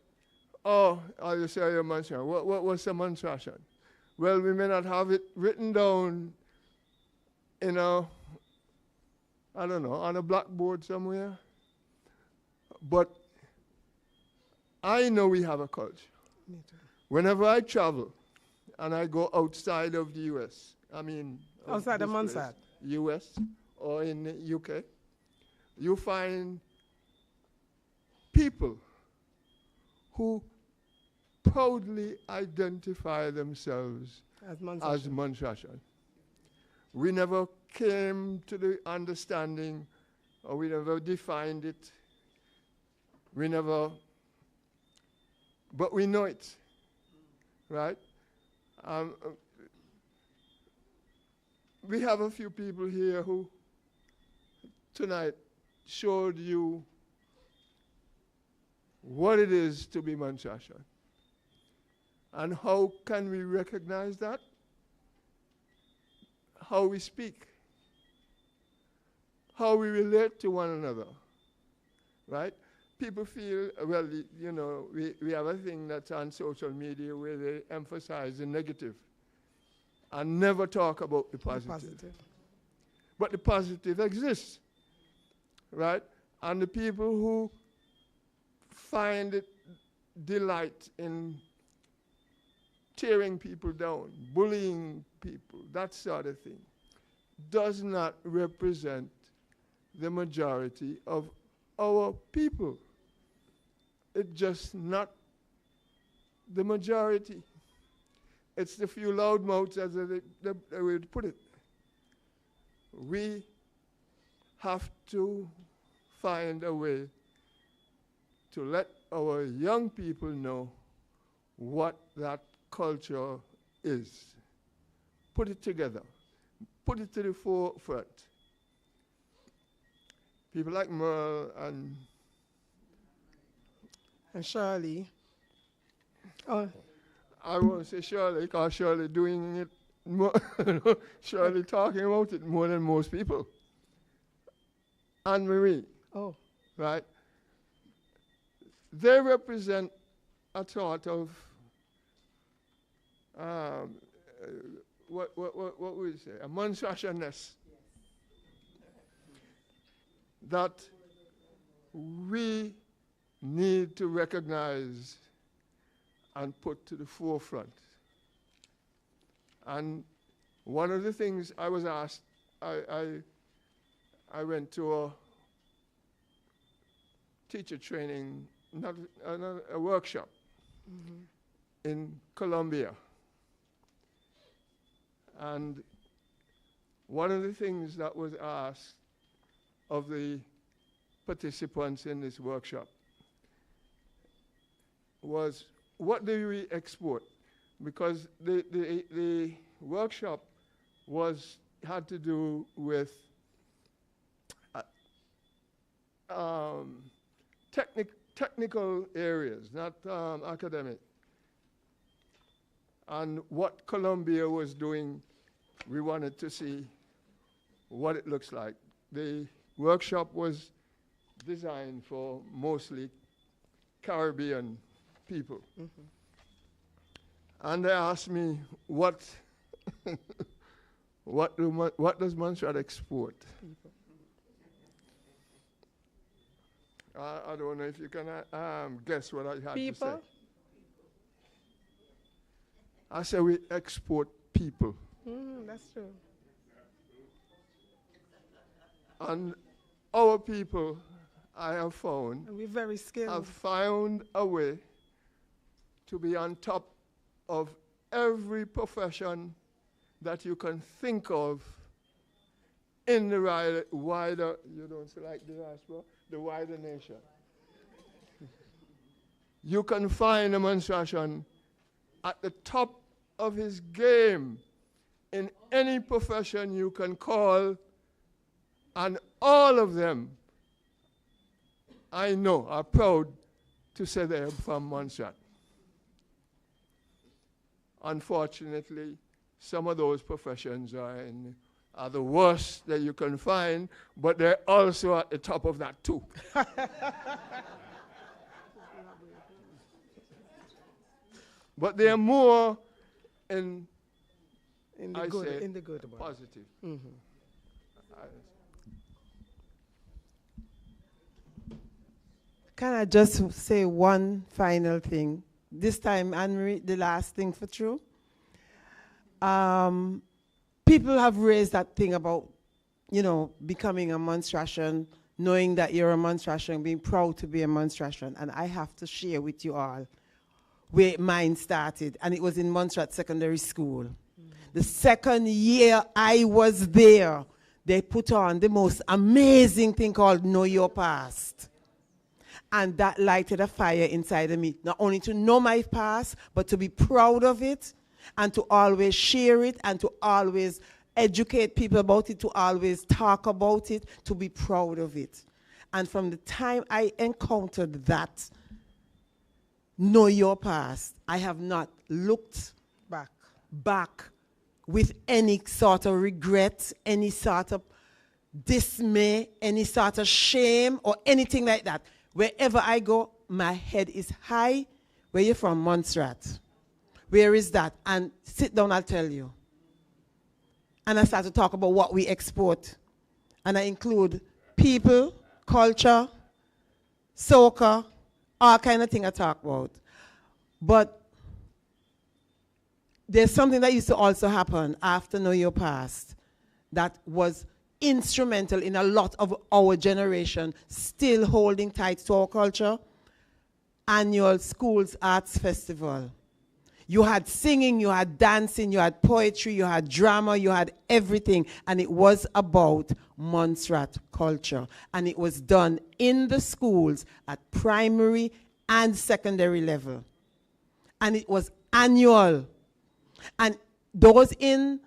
J: oh, you say you're Montserratian. What's a Montserratian? Well, we may not have it written down in a, I don't know, on a blackboard somewhere. But I know we have a culture.
D: Me too.
J: Whenever I travel and I go outside of the U.S., I mean,
D: outside of Montserrat,
J: U.S. or in the U.K., you find people who proudly identify themselves as Montserratian. We never came to the understanding, or we never defined it. We never, but we know it, right? We have a few people here who tonight showed you what it is to be Montserratian. And how can we recognize that? How we speak, how we relate to one another, right? People feel, well, you know, we have a thing that's on social media where they emphasize the negative and never talk about the positive. But the positive exists, right? And the people who find it delight in tearing people down, bullying people, that sort of thing, does not represent the majority of our people. It's just not the majority. It's the few loudmouths, as they would put it. We have to find a way to let our young people know what that culture is. Put it together. Put it to the forefront. People like Merle and
D: Shirley. Oh.
J: I won't say Shirley, because Shirley doing it more Shirley talking about it more than most people. Anne Marie.
D: Oh.
J: Right? They represent a sort of what would we say? A monstrous that we need to recognize and put to the forefront. And one of the things I was asked, I went to a teacher training, not a workshop in Colombia. And one of the things that was asked of the participants in this workshop was, what do we export? Because the workshop had to do with technical areas, not academic. And what Colombia was doing, we wanted to see what it looks like. The workshop was designed for mostly Caribbean people. And they asked me, what does Montserrat export? I don't know if you can guess what I had to say. I said we export people.
D: That's true.
J: And our people, I have found,
D: And we're very skilled.
J: have found a way to be on top of every profession that you can think of in the wider, you don't say like diaspora, the wider nation. You can find a monstration at the top of his game in any profession you can call, and all of them, I know, are proud to say they're from Montserrat. Unfortunately, some of those professions are the worst that you can find, but they're also at the top of that too. But they're more in the good one. Positive.
B: Can I just say one final thing? This time, Anne-Marie, the last thing for true. People have raised that thing about, becoming a monstration, knowing that you're a monstration, being proud to be a monstration. And I have to share with you all where mine started. And it was in Montserrat Secondary School. The second year I was there, they put on the most amazing thing called Know Your Past. And that lighted a fire inside of me, not only to know my past, but to be proud of it, and to always share it, and to always educate people about it, to always talk about it, to be proud of it. And from the time I encountered that, Know Your Past, I have not looked back with any sort of regret, any sort of dismay, any sort of shame, or anything like that. Wherever I go, my head is high. Where you from? Montserrat. Where is that? And sit down, I'll tell you. And I start to talk about what we export. And I include people, culture, soca, all kind of thing I talk about. But there's something that used to also happen after Know Your Past that was instrumental in a lot of our generation still holding tight to our culture. Annual Schools Arts Festival. You had singing, you had dancing, you had poetry, you had drama, you had everything. And it was about Montserrat culture. And it was done in the schools at primary and secondary level. And it was annual. And those in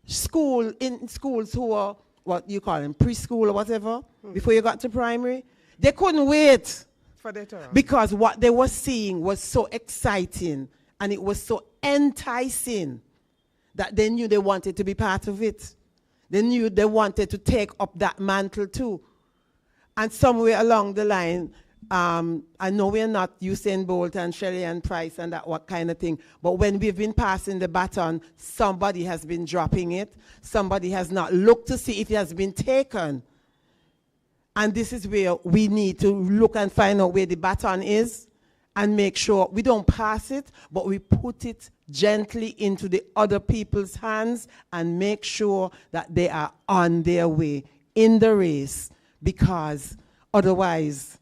B: schools who were, what you call them, preschool or whatever, before you got to primary, they couldn't wait.
D: For their turn.
B: Because what they were seeing was so exciting and it was so enticing that they knew they wanted to be part of it. They knew they wanted to take up that mantle too. And somewhere along the line, I know we're not Usain Bolt and Shelley and Price and that what kind of thing, but when we've been passing the baton, somebody has been dropping it. Somebody has not looked to see if it has been taken. And this is where we need to look and find out where the baton is and make sure we don't pass it, but we put it gently into the other people's hands and make sure that they are on their way in the race, because otherwise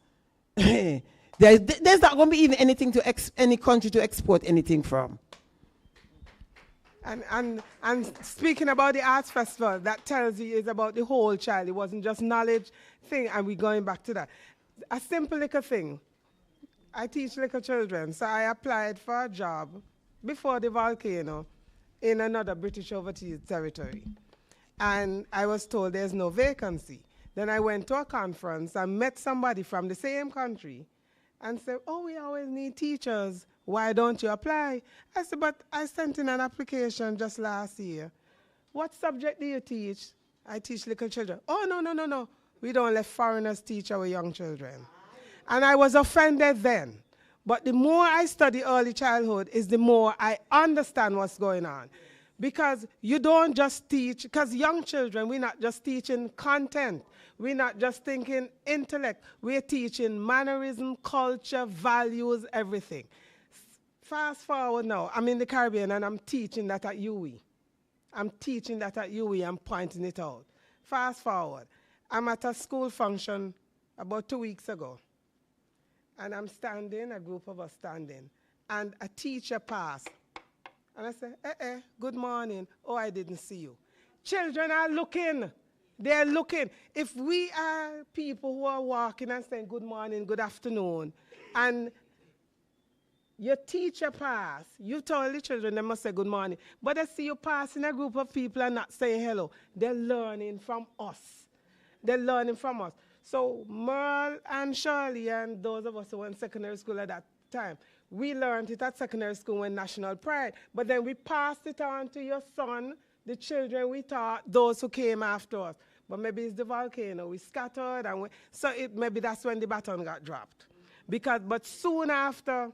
B: there's not going to be even anything to any country to export anything from.
D: And speaking about the arts festival, that tells you it's about the whole child. It wasn't just knowledge thing, and we're going back to that. A simple little thing. I teach little children, so I applied for a job before the volcano in another British overseas territory. And I was told there's no vacancy. Then I went to a conference and met somebody from the same country and said, oh, we always need teachers. Why don't you apply? I said, but I sent in an application just last year. What subject do you teach? I teach little children. Oh, no. We don't let foreigners teach our young children. And I was offended then. But the more I study early childhood is the more I understand what's going on. Because you don't just teach, because young children, we're not just teaching content. We're not just thinking intellect. We're teaching mannerism, culture, values, everything. Fast forward now, I'm in the Caribbean and I'm teaching that at UWI. I'm pointing it out. Fast forward, I'm at a school function about 2 weeks ago. And I'm standing, a group of us standing, and a teacher passed. And I said, good morning. Oh, I didn't see you. Children are looking. They're looking. If we are people who are walking and saying good morning, good afternoon, and your teacher pass, you told the children they must say good morning, but they see you passing a group of people and not saying hello. They're learning from us. So Merle and Shirley and those of us who were in secondary school at that time, we learned it at secondary school when National Pride, but then we passed it on to your son, the children we taught, those who came after us. But maybe it's the volcano, we scattered, and maybe that's when the baton got dropped. But soon after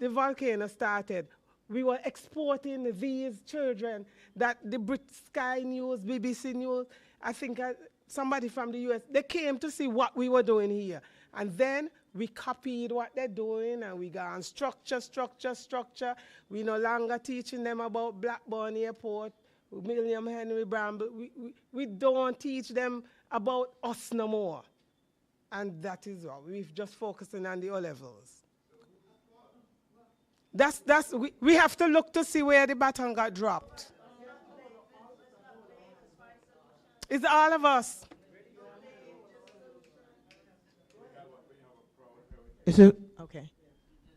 D: the volcano started, we were exporting these children that the Sky News, BBC News, I think somebody from the US, they came to see what we were doing here. And then we copied what they're doing and we got on structure. We no longer teaching them about Blackburn Airport, William Henry Bramble. We don't teach them about us no more. And that is what we're just focusing on the O-levels. We have to look to see where the baton got dropped. It's all of us.
E: Is it okay?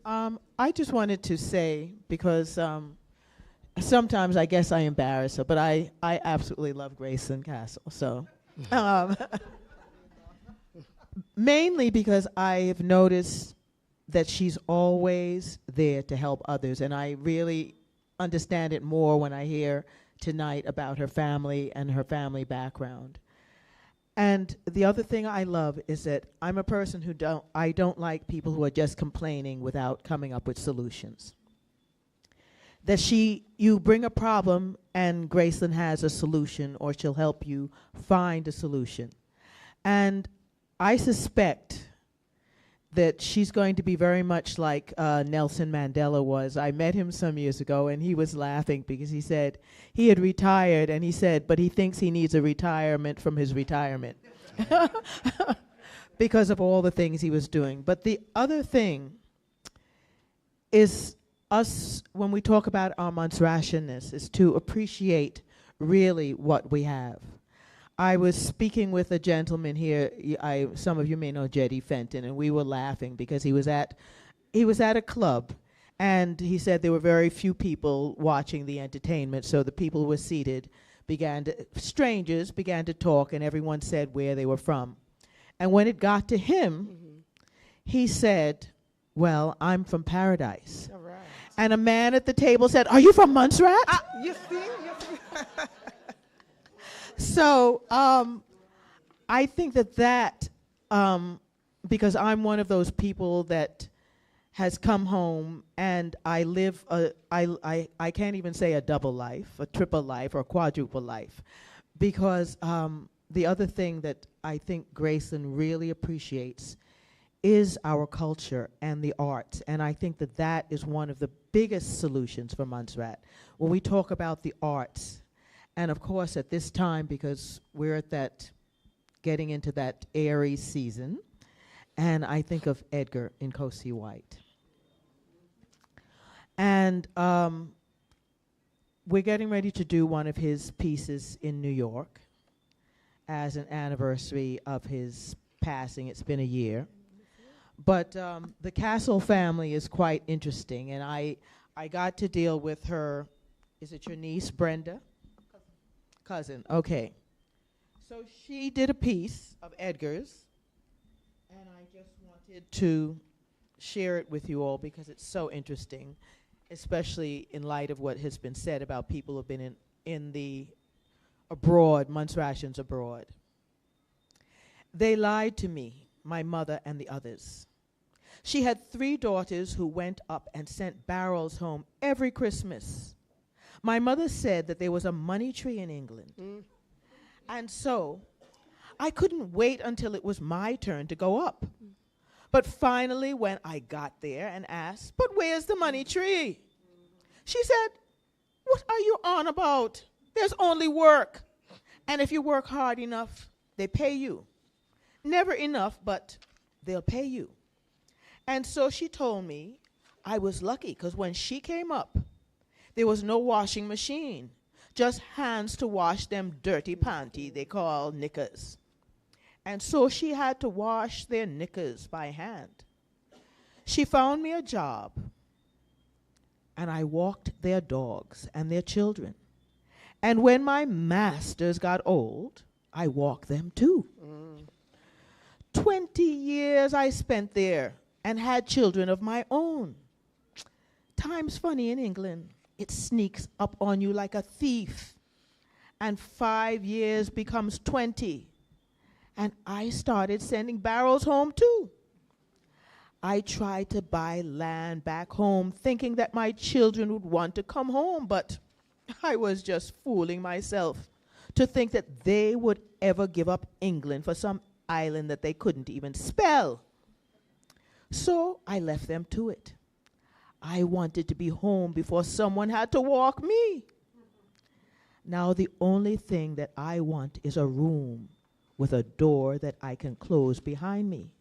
E: I just wanted to say, because sometimes I guess I embarrass her, but I absolutely love Grayson Castle. So mainly because I have noticed that she's always there to help others, and I really understand it more when I hear tonight about her family and her family background. And the other thing I love is that I'm a person who I don't like people who are just complaining without coming up with solutions. That you bring a problem and Graceland has a solution, or she'll help you find a solution. And I suspect that she's going to be very much like Nelson Mandela was. I met him some years ago, and he was laughing because he said he had retired, and he said, but he thinks he needs a retirement from his retirement because of all the things he was doing. But the other thing is us, when we talk about our Montserratianness, is to appreciate really what we have. I was speaking with a gentleman here. Some of you may know Jetty Fenton, and we were laughing because he was at a club, and he said there were very few people watching the entertainment, so the people who were seated strangers began to talk, and everyone said where they were from. And when it got to him, he said, well, I'm from Paradise.
D: All right.
E: And a man at the table said, are you from Montserrat?
D: You see?
E: So I think that because I'm one of those people that has come home and I live I can't even say a double life, a triple life, or a quadruple life, because the other thing that I think Grayson really appreciates is our culture and the arts, and I think that that is one of the biggest solutions for Montserrat. When we talk about the arts, and of course at this time, because we're at that, getting into that Aries season, and I think of Edgar in Cosi White. And we're getting ready to do one of his pieces in New York as an anniversary of his passing. It's been a year. But the Castle family is quite interesting, and I got to deal with her. Is it your niece, Brenda? Cousin, okay. So she did a piece of Edgar's, and I just wanted to share it with you all because it's so interesting, especially in light of what has been said about people who have been in the abroad, Montserratians abroad. They lied to me, my mother and the others. She had 3 daughters who went up and sent barrels home every Christmas. My mother said that there was a money tree in England. And so I couldn't wait until it was my turn to go up. But finally, when I got there and asked, "But where's the money tree?" She said, "What are you on about? There's only work. And if you work hard enough, they pay you. Never enough, but they'll pay you." And so she told me I was lucky, because when she came up, there was no washing machine, just hands to wash them dirty panty they call knickers. And so she had to wash their knickers by hand. She found me a job, and I walked their dogs and their children. And when my masters got old, I walked them too. 20 years I spent there and had children of my own. Time's funny in England. It sneaks up on you like a thief. And 5 years becomes 20. And I started sending barrels home too. I tried to buy land back home, thinking that my children would want to come home, but I was just fooling myself to think that they would ever give up England for some island that they couldn't even spell. So I left them to it. I wanted to be home before someone had to walk me. Now the only thing that I want is a room with a door that I can close behind me.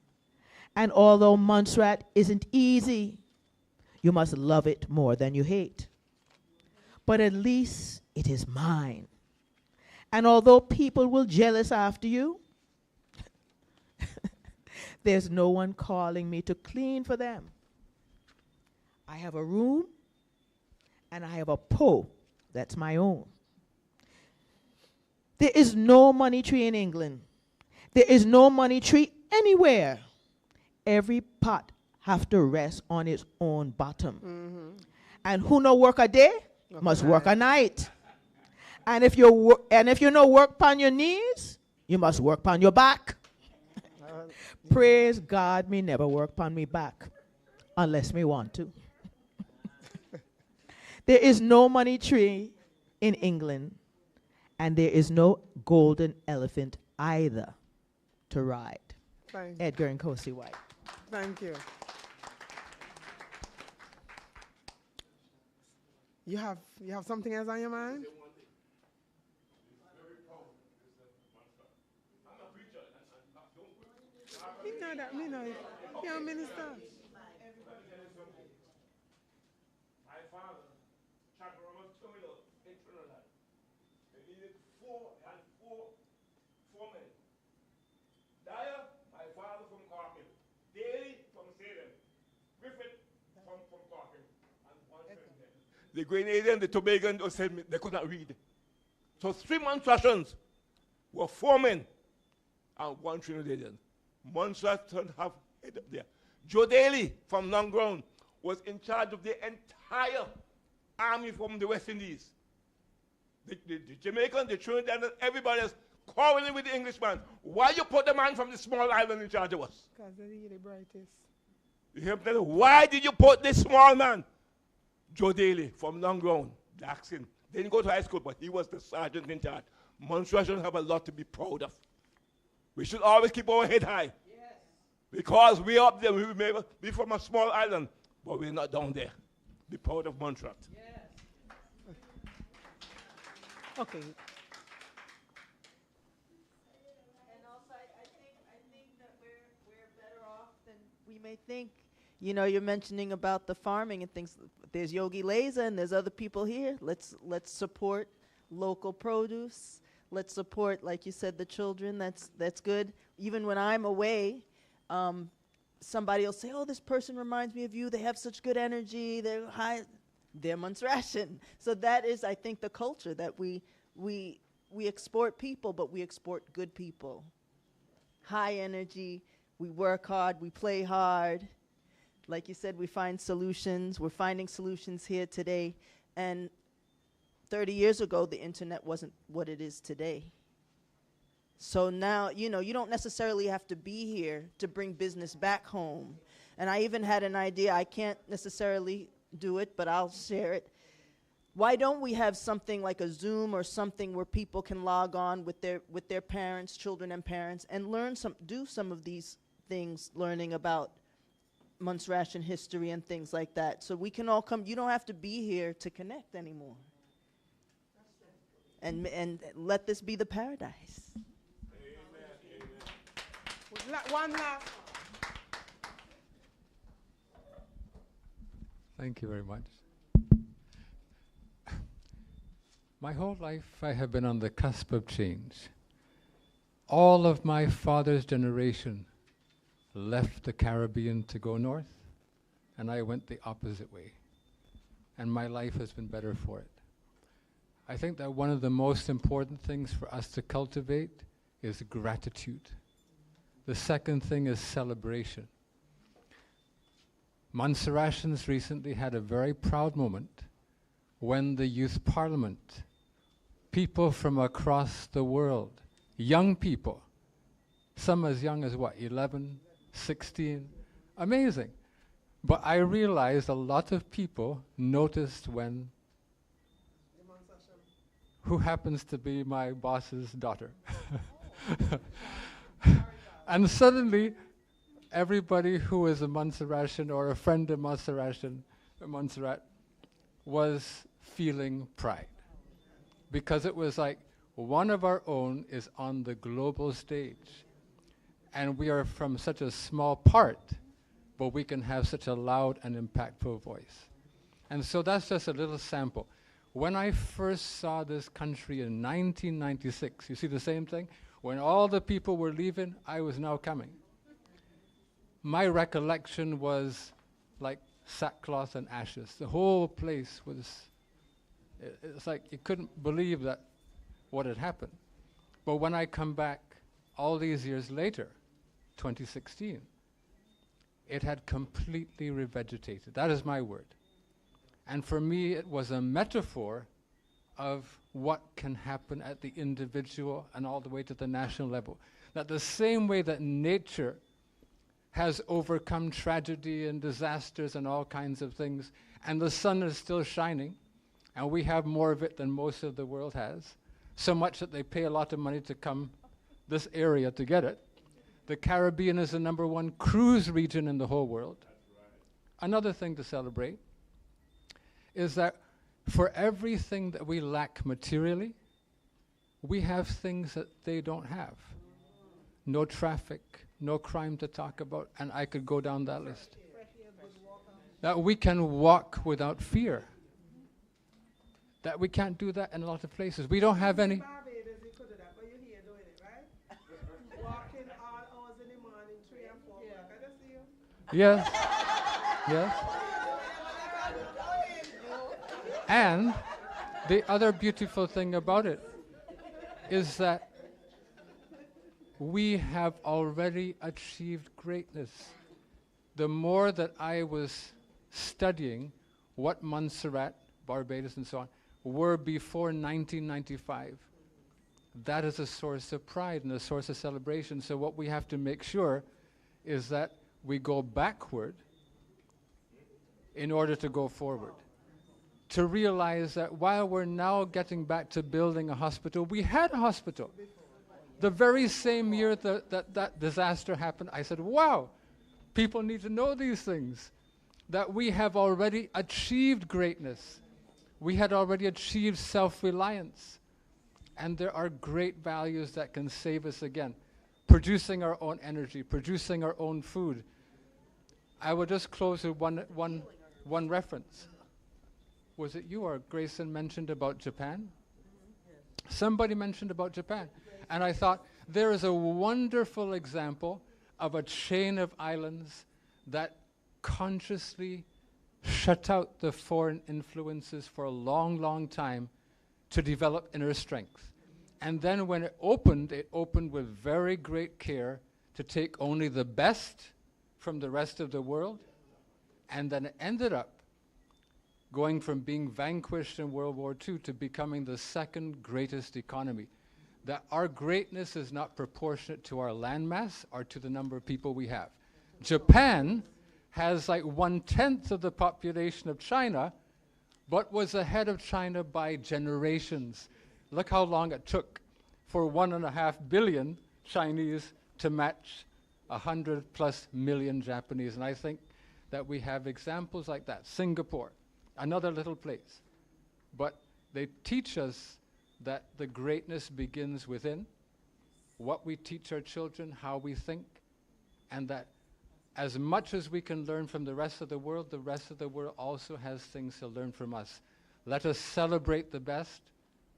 E: And although Montserrat isn't easy, you must love it more than you hate. But at least it is mine. And although people will jealous after you, there's no one calling me to clean for them. I have a room, and I have a pot that's my own. There is no money tree in England. There is no money tree anywhere. Every pot have to rest on its own bottom. And who no work a day must work a night. And if you no work upon your knees, you must work upon your back. Praise God, me never work upon me back, unless me want to. There is no money tree in England, and there is no golden elephant either to ride.
D: Thank
E: Edgar and Cosi White.
D: Thank you. You have something else on your mind? Me know that, me know. You're a minister.
I: My father, Chakarama Terminal in Trinidad, they needed four men. Dyer, my father from Corkin, Daly from Salem, Griffith from Corkin, and one Trinidad. The Grenadian, the Tobagan, said they could not read. So 3 Montserratians were 4 men and 1 Trinidadian. Montserrat turned half head up there. Joe Daly from Long Ground was in charge of the entire army from the West Indies. The Jamaican, the Trinidadian, everybody else quarreling with the Englishman. Why you put the man from the small island in charge of us?
D: Because they're the brightest.
I: You hear me tell you, why did you put this small man? Joe Daly from Long Ground, Jackson. Didn't go to high school, but he was the sergeant in charge. Montreal have a lot to be proud of. We should always keep our head high. Yes. Because we up there, we may be from a small island, but we're not down there. Be proud of Montreal.
E: Yes.
D: Okay.
K: And also, I think that we're better off than we may think. You know, you're mentioning about the farming and things. There's Yogi Leza and there's other people here. Let's support local produce. Let's support, like you said, the children. That's good. Even when I'm away, somebody will say, "Oh, this person reminds me of you. They have such good energy. They're high. They're Montserratian." So that is, I think, the culture that we export people, but we export good people. High energy. We work hard. We play hard. Like you said, we find solutions. We're finding solutions here today. And 30 years ago, the internet wasn't what it is today. So now, you know, you don't necessarily have to be here to bring business back home. And I even had an idea. I can't necessarily do it, but I'll share it. Why don't we have something like a Zoom or something where people can log on with their parents, children and parents, and do some of these things, learning about Montserratian history and things like that. So we can all come. You don't have to be here to connect anymore. And let this be the paradise.
D: Amen. One last.
L: Thank you very much. My whole life I have been on the cusp of change. All of my father's generation left the Caribbean to go north, and I went the opposite way. And my life has been better for it. I think that one of the most important things for us to cultivate is gratitude. The second thing is celebration. Montserratians recently had a very proud moment when the Youth Parliament, people from across the world, young people, some as young as what, 11, 16, amazing. But I realized a lot of people noticed when, who happens to be my boss's daughter. And suddenly, everybody who is a Montserratian or a friend of Montserrat was feeling pride. Because it was like, one of our own is on the global stage. And we are from such a small part, but we can have such a loud and impactful voice. And so that's just a little sample. When I first saw this country in 1996, you see the same thing? When all the people were leaving, I was now coming. My recollection was like sackcloth and ashes. The whole place was, it's like you couldn't believe that what had happened. But when I come back all these years later, 2016, it had completely revegetated. That is my word. And for me, it was a metaphor of what can happen at the individual and all the way to the national level. That the same way that nature has overcome tragedy and disasters and all kinds of things, and the sun is still shining, and we have more of it than most of the world has, so much that they pay a lot of money to come this area to get it. The Caribbean is the #1 cruise region in the whole world. Another thing to celebrate is that for everything that we lack materially, we have things that they don't have. No traffic, no crime to talk about, and I could go down that list. That we can walk without fear. That we can't do that in a lot of places. We don't have any. Yes. Yes. And the other beautiful thing about it is that we have already achieved greatness. The more that I was studying what Montserrat, Barbados and so on, were before 1995, that is a source of pride and a source of celebration. So what we have to make sure is that we go backward in order to go forward. To realize that while we're now getting back to building a hospital, we had a hospital. The very same year that disaster happened, I said, wow, people need to know these things, that we have already achieved greatness. We had already achieved self-reliance. And there are great values that can save us again. Producing our own energy, producing our own food. I will just close with one reference. Was it you or Grayson mentioned about Japan? Somebody mentioned about Japan. And I thought, there is a wonderful example of a chain of islands that consciously shut out the foreign influences for a long, long time to develop inner strength. And then when it opened with very great care to take only the best from the rest of the world. And then it ended up going from being vanquished in World War II to becoming the second greatest economy. That our greatness is not proportionate to our landmass or to the number of people we have. Japan has like 1/10 of the population of China, but was ahead of China by generations. Look how long it took for 1.5 billion Chinese to match 100+ million Japanese. And I think that we have examples like that. Singapore, another little place. But they teach us that the greatness begins within, what we teach our children, how we think, and that as much as we can learn from the rest of the world also has things to learn from us. Let us celebrate the best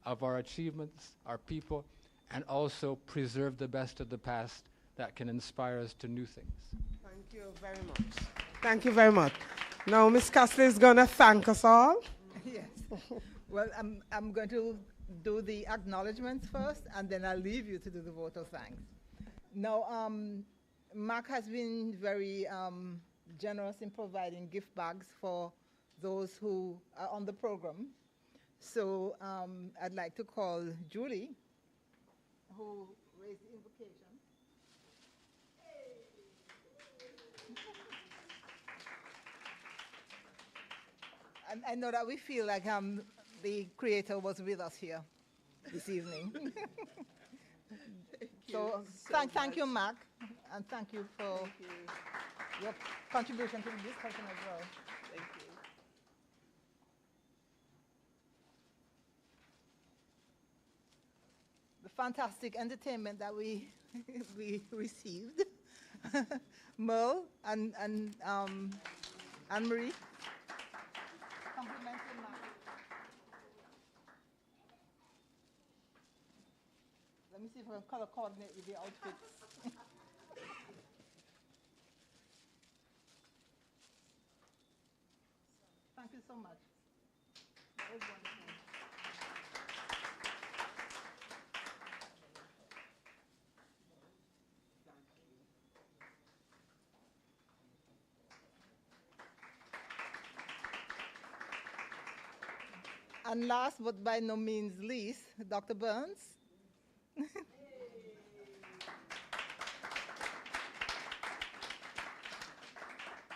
L: of our achievements, our people, and also preserve the best of the past that can inspire us to new things.
D: Thank you very much. Thank you very much. Now, Ms. Castley is going to thank us all.
A: Yes. Well, I'm going to do the acknowledgements first, and then I'll leave you to do the vote of thanks. Now, Mark has been very generous in providing gift bags for those who are on the program. So I'd like to call Julie, who raised the invocation. And I know that we feel like the Creator was with us here this evening. Thank you, Mark, and thank you for your contribution to the discussion as well.
G: Thank you.
A: The fantastic entertainment that we received. Merle and Anne-Marie. Compliments to Mark. Let me see if I can color coordinate with the outfits. Thank you so much. That was wonderful. And last but by no means least, Dr. Burns.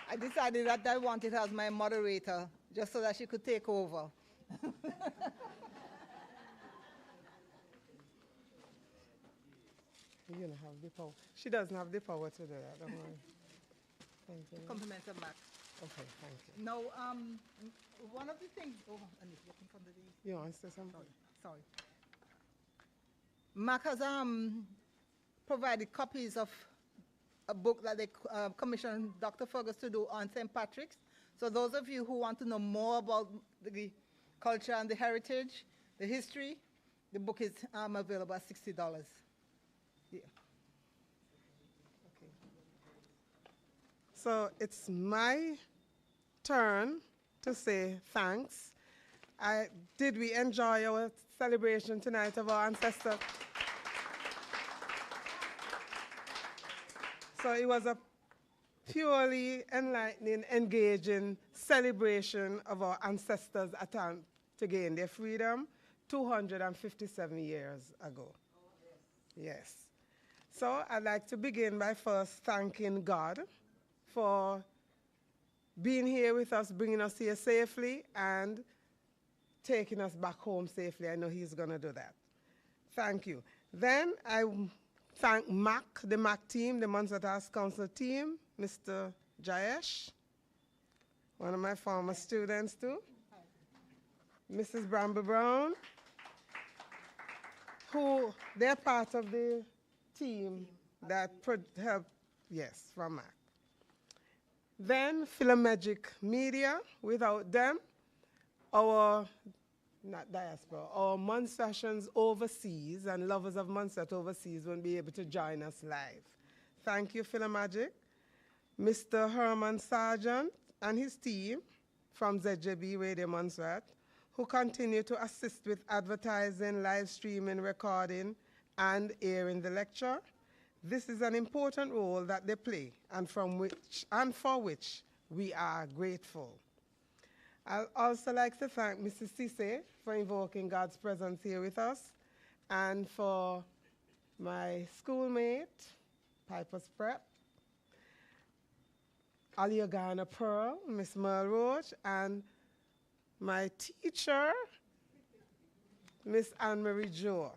A: I decided that I wanted her as my moderator, just so that she could take over.
D: You don't have the power. She doesn't have the power to do that, don't worry. Thank you.
A: Compliments of Mark.
D: Okay, thank you.
A: Now, one of the things, and it's looking from the...
D: You want to say something?
A: Sorry. Mark has provided copies of a book that they commissioned Dr. Fergus to do on St. Patrick's. So those of you who want to know more about the culture and the heritage, the history, the book is available at $60. Yeah.
D: Okay. So it's my turn to say thanks. Did we enjoy our celebration tonight of our ancestors? So it was a purely enlightening, engaging celebration of our ancestors' attempt to gain their freedom 257 years ago. Yes. So I'd like to begin by first thanking God for being here with us, bringing us here safely, and taking us back home safely. I know he's going to do that. Thank you. Then I thank MAC, the MAC team, the Montserrat Arts Council team, Mr. Jayesh, one of my former students too, Mrs. Bramble Brown, who they're part of the team that helped, yes, from MAC. Then Philomagic Media. Without them, our, not diaspora, our Montserratians overseas and lovers of Montserrat overseas won't be able to join us live. Thank you, Philomagic. Mr. Herman Sargent and his team from ZJB Radio Montserrat, who continue to assist with advertising, live streaming, recording, and airing the lecture. This is an important role that they play and for which we are grateful. I'd also like to thank Mrs. Cisse for invoking God's presence here with us, and for my schoolmate, Piper's Prep, Aliogana Pearl, Miss Merle Roach, and my teacher, Miss Anne-Marie Joe,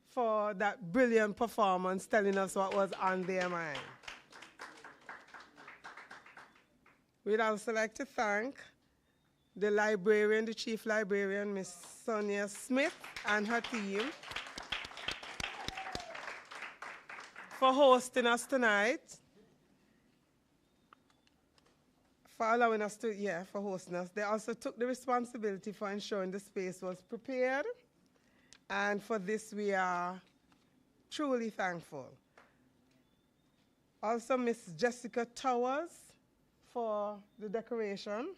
D: for that brilliant performance telling us what was on their mind. We'd also like to thank the librarian, the chief librarian, Miss Sonia Smith, and her team for hosting us tonight, for allowing us to, for hosting us. They also took the responsibility for ensuring the space was prepared, and for this we are truly thankful. Also, Miss Jessica Towers for the decoration,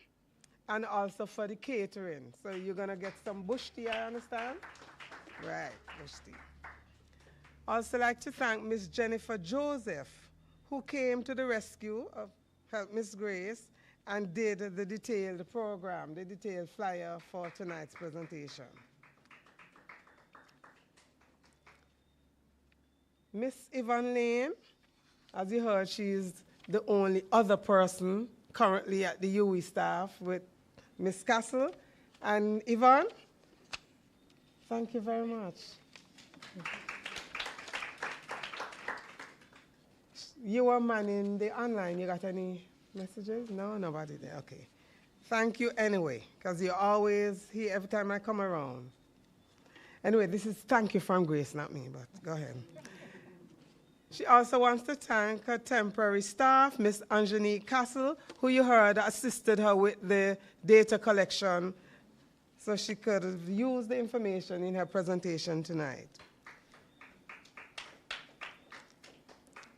D: and also for the catering. So you're gonna get some bush tea, I understand? Right, bush tea. Also like to thank Miss Jennifer Joseph, who came to the rescue of help Miss Grace and did the detailed program, the detailed flyer for tonight's presentation. Miss Yvonne Lane, as you heard, she's the only other person currently at the UE staff with Miss Castle. And Yvonne, thank you very much. You were manning the online. You got any messages? No, nobody there. Okay. Thank you anyway, because you're always here every time I come around. Anyway, this is thank you from Grace, not me, but go ahead. She also wants to thank her temporary staff, Miss Angenique Castle, who you heard assisted her with the data collection so she could use the information in her presentation tonight.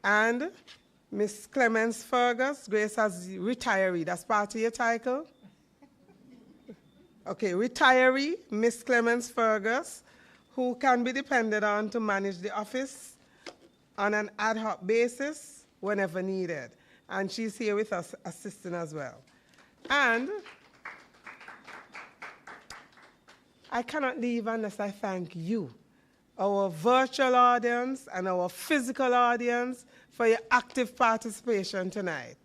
D: And Miss Clemens Fergus, Grace has retiree, that's part of your title? Okay, retiree, Miss Clemens Fergus, who can be depended on to manage the office on an ad hoc basis whenever needed. And she's here with us assisting as well. And I cannot leave unless I thank you, our virtual audience and our physical audience, for your active participation tonight.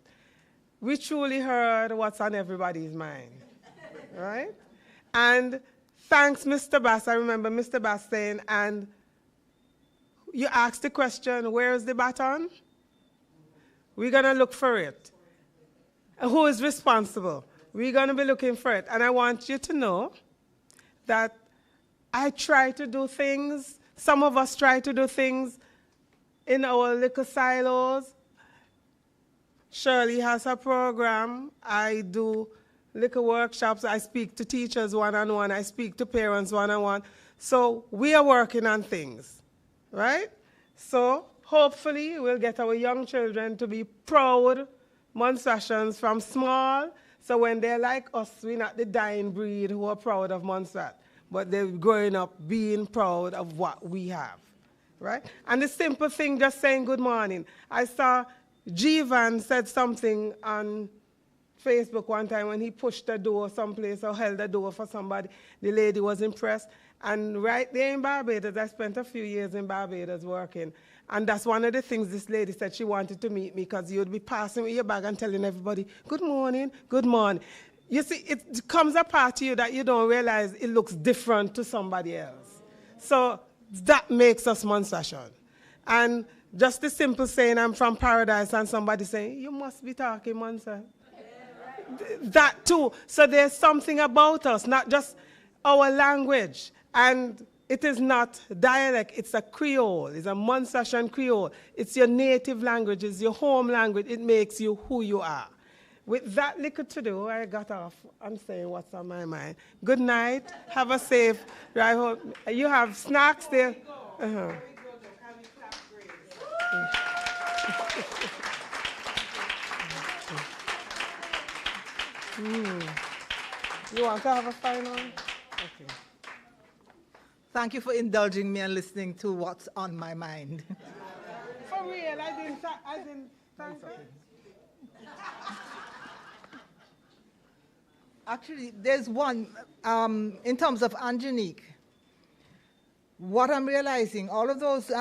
D: We truly heard what's on everybody's mind, right? And thanks, Mr. Bass. I remember Mr. Bass saying, and you asked the question, where is the baton? We're going to look for it. Who is responsible? We're going to be looking for it. And I want you to know that I try to do things, some of us try to do things in our little silos. Shirley has her program. I do little workshops. I speak to teachers one-on-one. I speak to parents one-on-one. So we are working on things, right? So hopefully we'll get our young children to be proud Montserratians from small. So when they're like us, we're not the dying breed who are proud of Montserrat, but they're growing up being proud of what we have, right? And the simple thing, just saying good morning. I saw Jivan said something on Facebook one time when he pushed the door someplace or held the door for somebody. The lady was impressed. And right there in Barbados, I spent a few years in Barbados working. And that's one of the things this lady said she wanted to meet me, because you'd be passing with your bag and telling everybody, good morning, good morning. You see, it comes a part to you that you don't realize it looks different to somebody else. So that makes us Munsashan. And just the simple saying, I'm from paradise, and somebody saying, you must be talking Munsa. That too. So there's something about us, not just our language. And it is not dialect, it's a Creole, it's a Munsashan Creole. It's your native language, it's your home language. It makes you who you are. With that little to do, I got off. I'm saying what's on my mind. Good night. Have a safe drive home. You have snacks there? Uh-huh. You want to have a final? Okay.
A: Thank you for indulging me and listening to what's on my mind.
D: For real, I didn't thank you.
A: Actually, there's one, in terms of Angenique. What I'm realizing, all of those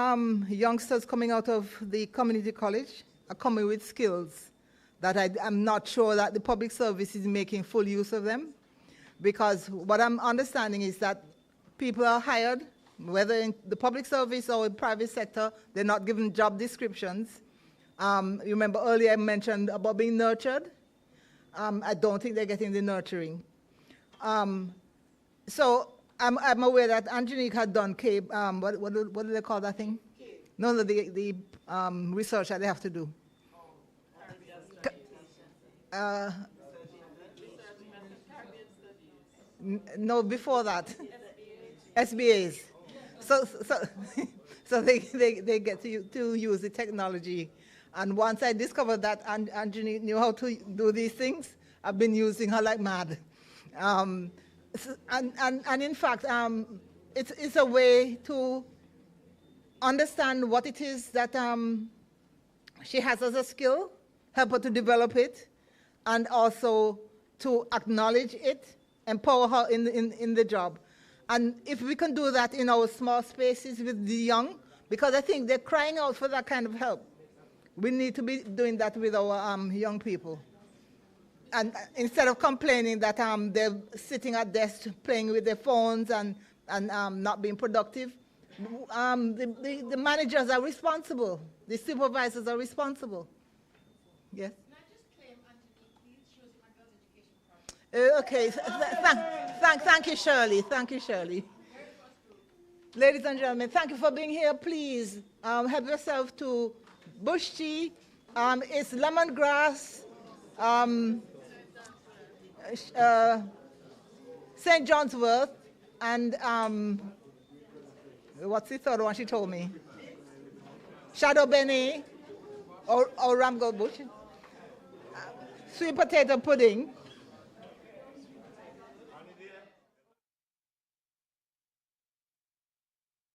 A: youngsters coming out of the community college are coming with skills that I'm not sure that the public service is making full use of them. Because what I'm understanding is that people are hired, whether in the public service or in private sector, they're not given job descriptions. You remember earlier I mentioned about being nurtured. I don't think they're getting the nurturing. So I'm aware that Angenique had done what do they call that thing? No, the research that they have to do. No, before that. SBAs. So they get to use the technology. And once I discovered that Angenique knew how to do these things, I've been using her like mad. And in fact, it's a way to understand what it is that she has as a skill, help her to develop it, and also to acknowledge it, empower her in the job. And if we can do that in our small spaces with the young, because I think they're crying out for that kind of help. We need to be doing that with our young people. And instead of complaining that they're sitting at desks playing with their phones and not being productive, the managers are responsible. The supervisors are responsible. Yes? Can I just claim Angenique, please? She was in my girls' education project. Okay. Thank you, Shirley. Thank you, Shirley. Ladies and gentlemen, thank you for being here. Please help yourself to bush tea. It's lemongrass, St. John's Wort, and what's the third one she told me? Shadow Benny or Ramgo Bush. Sweet potato pudding.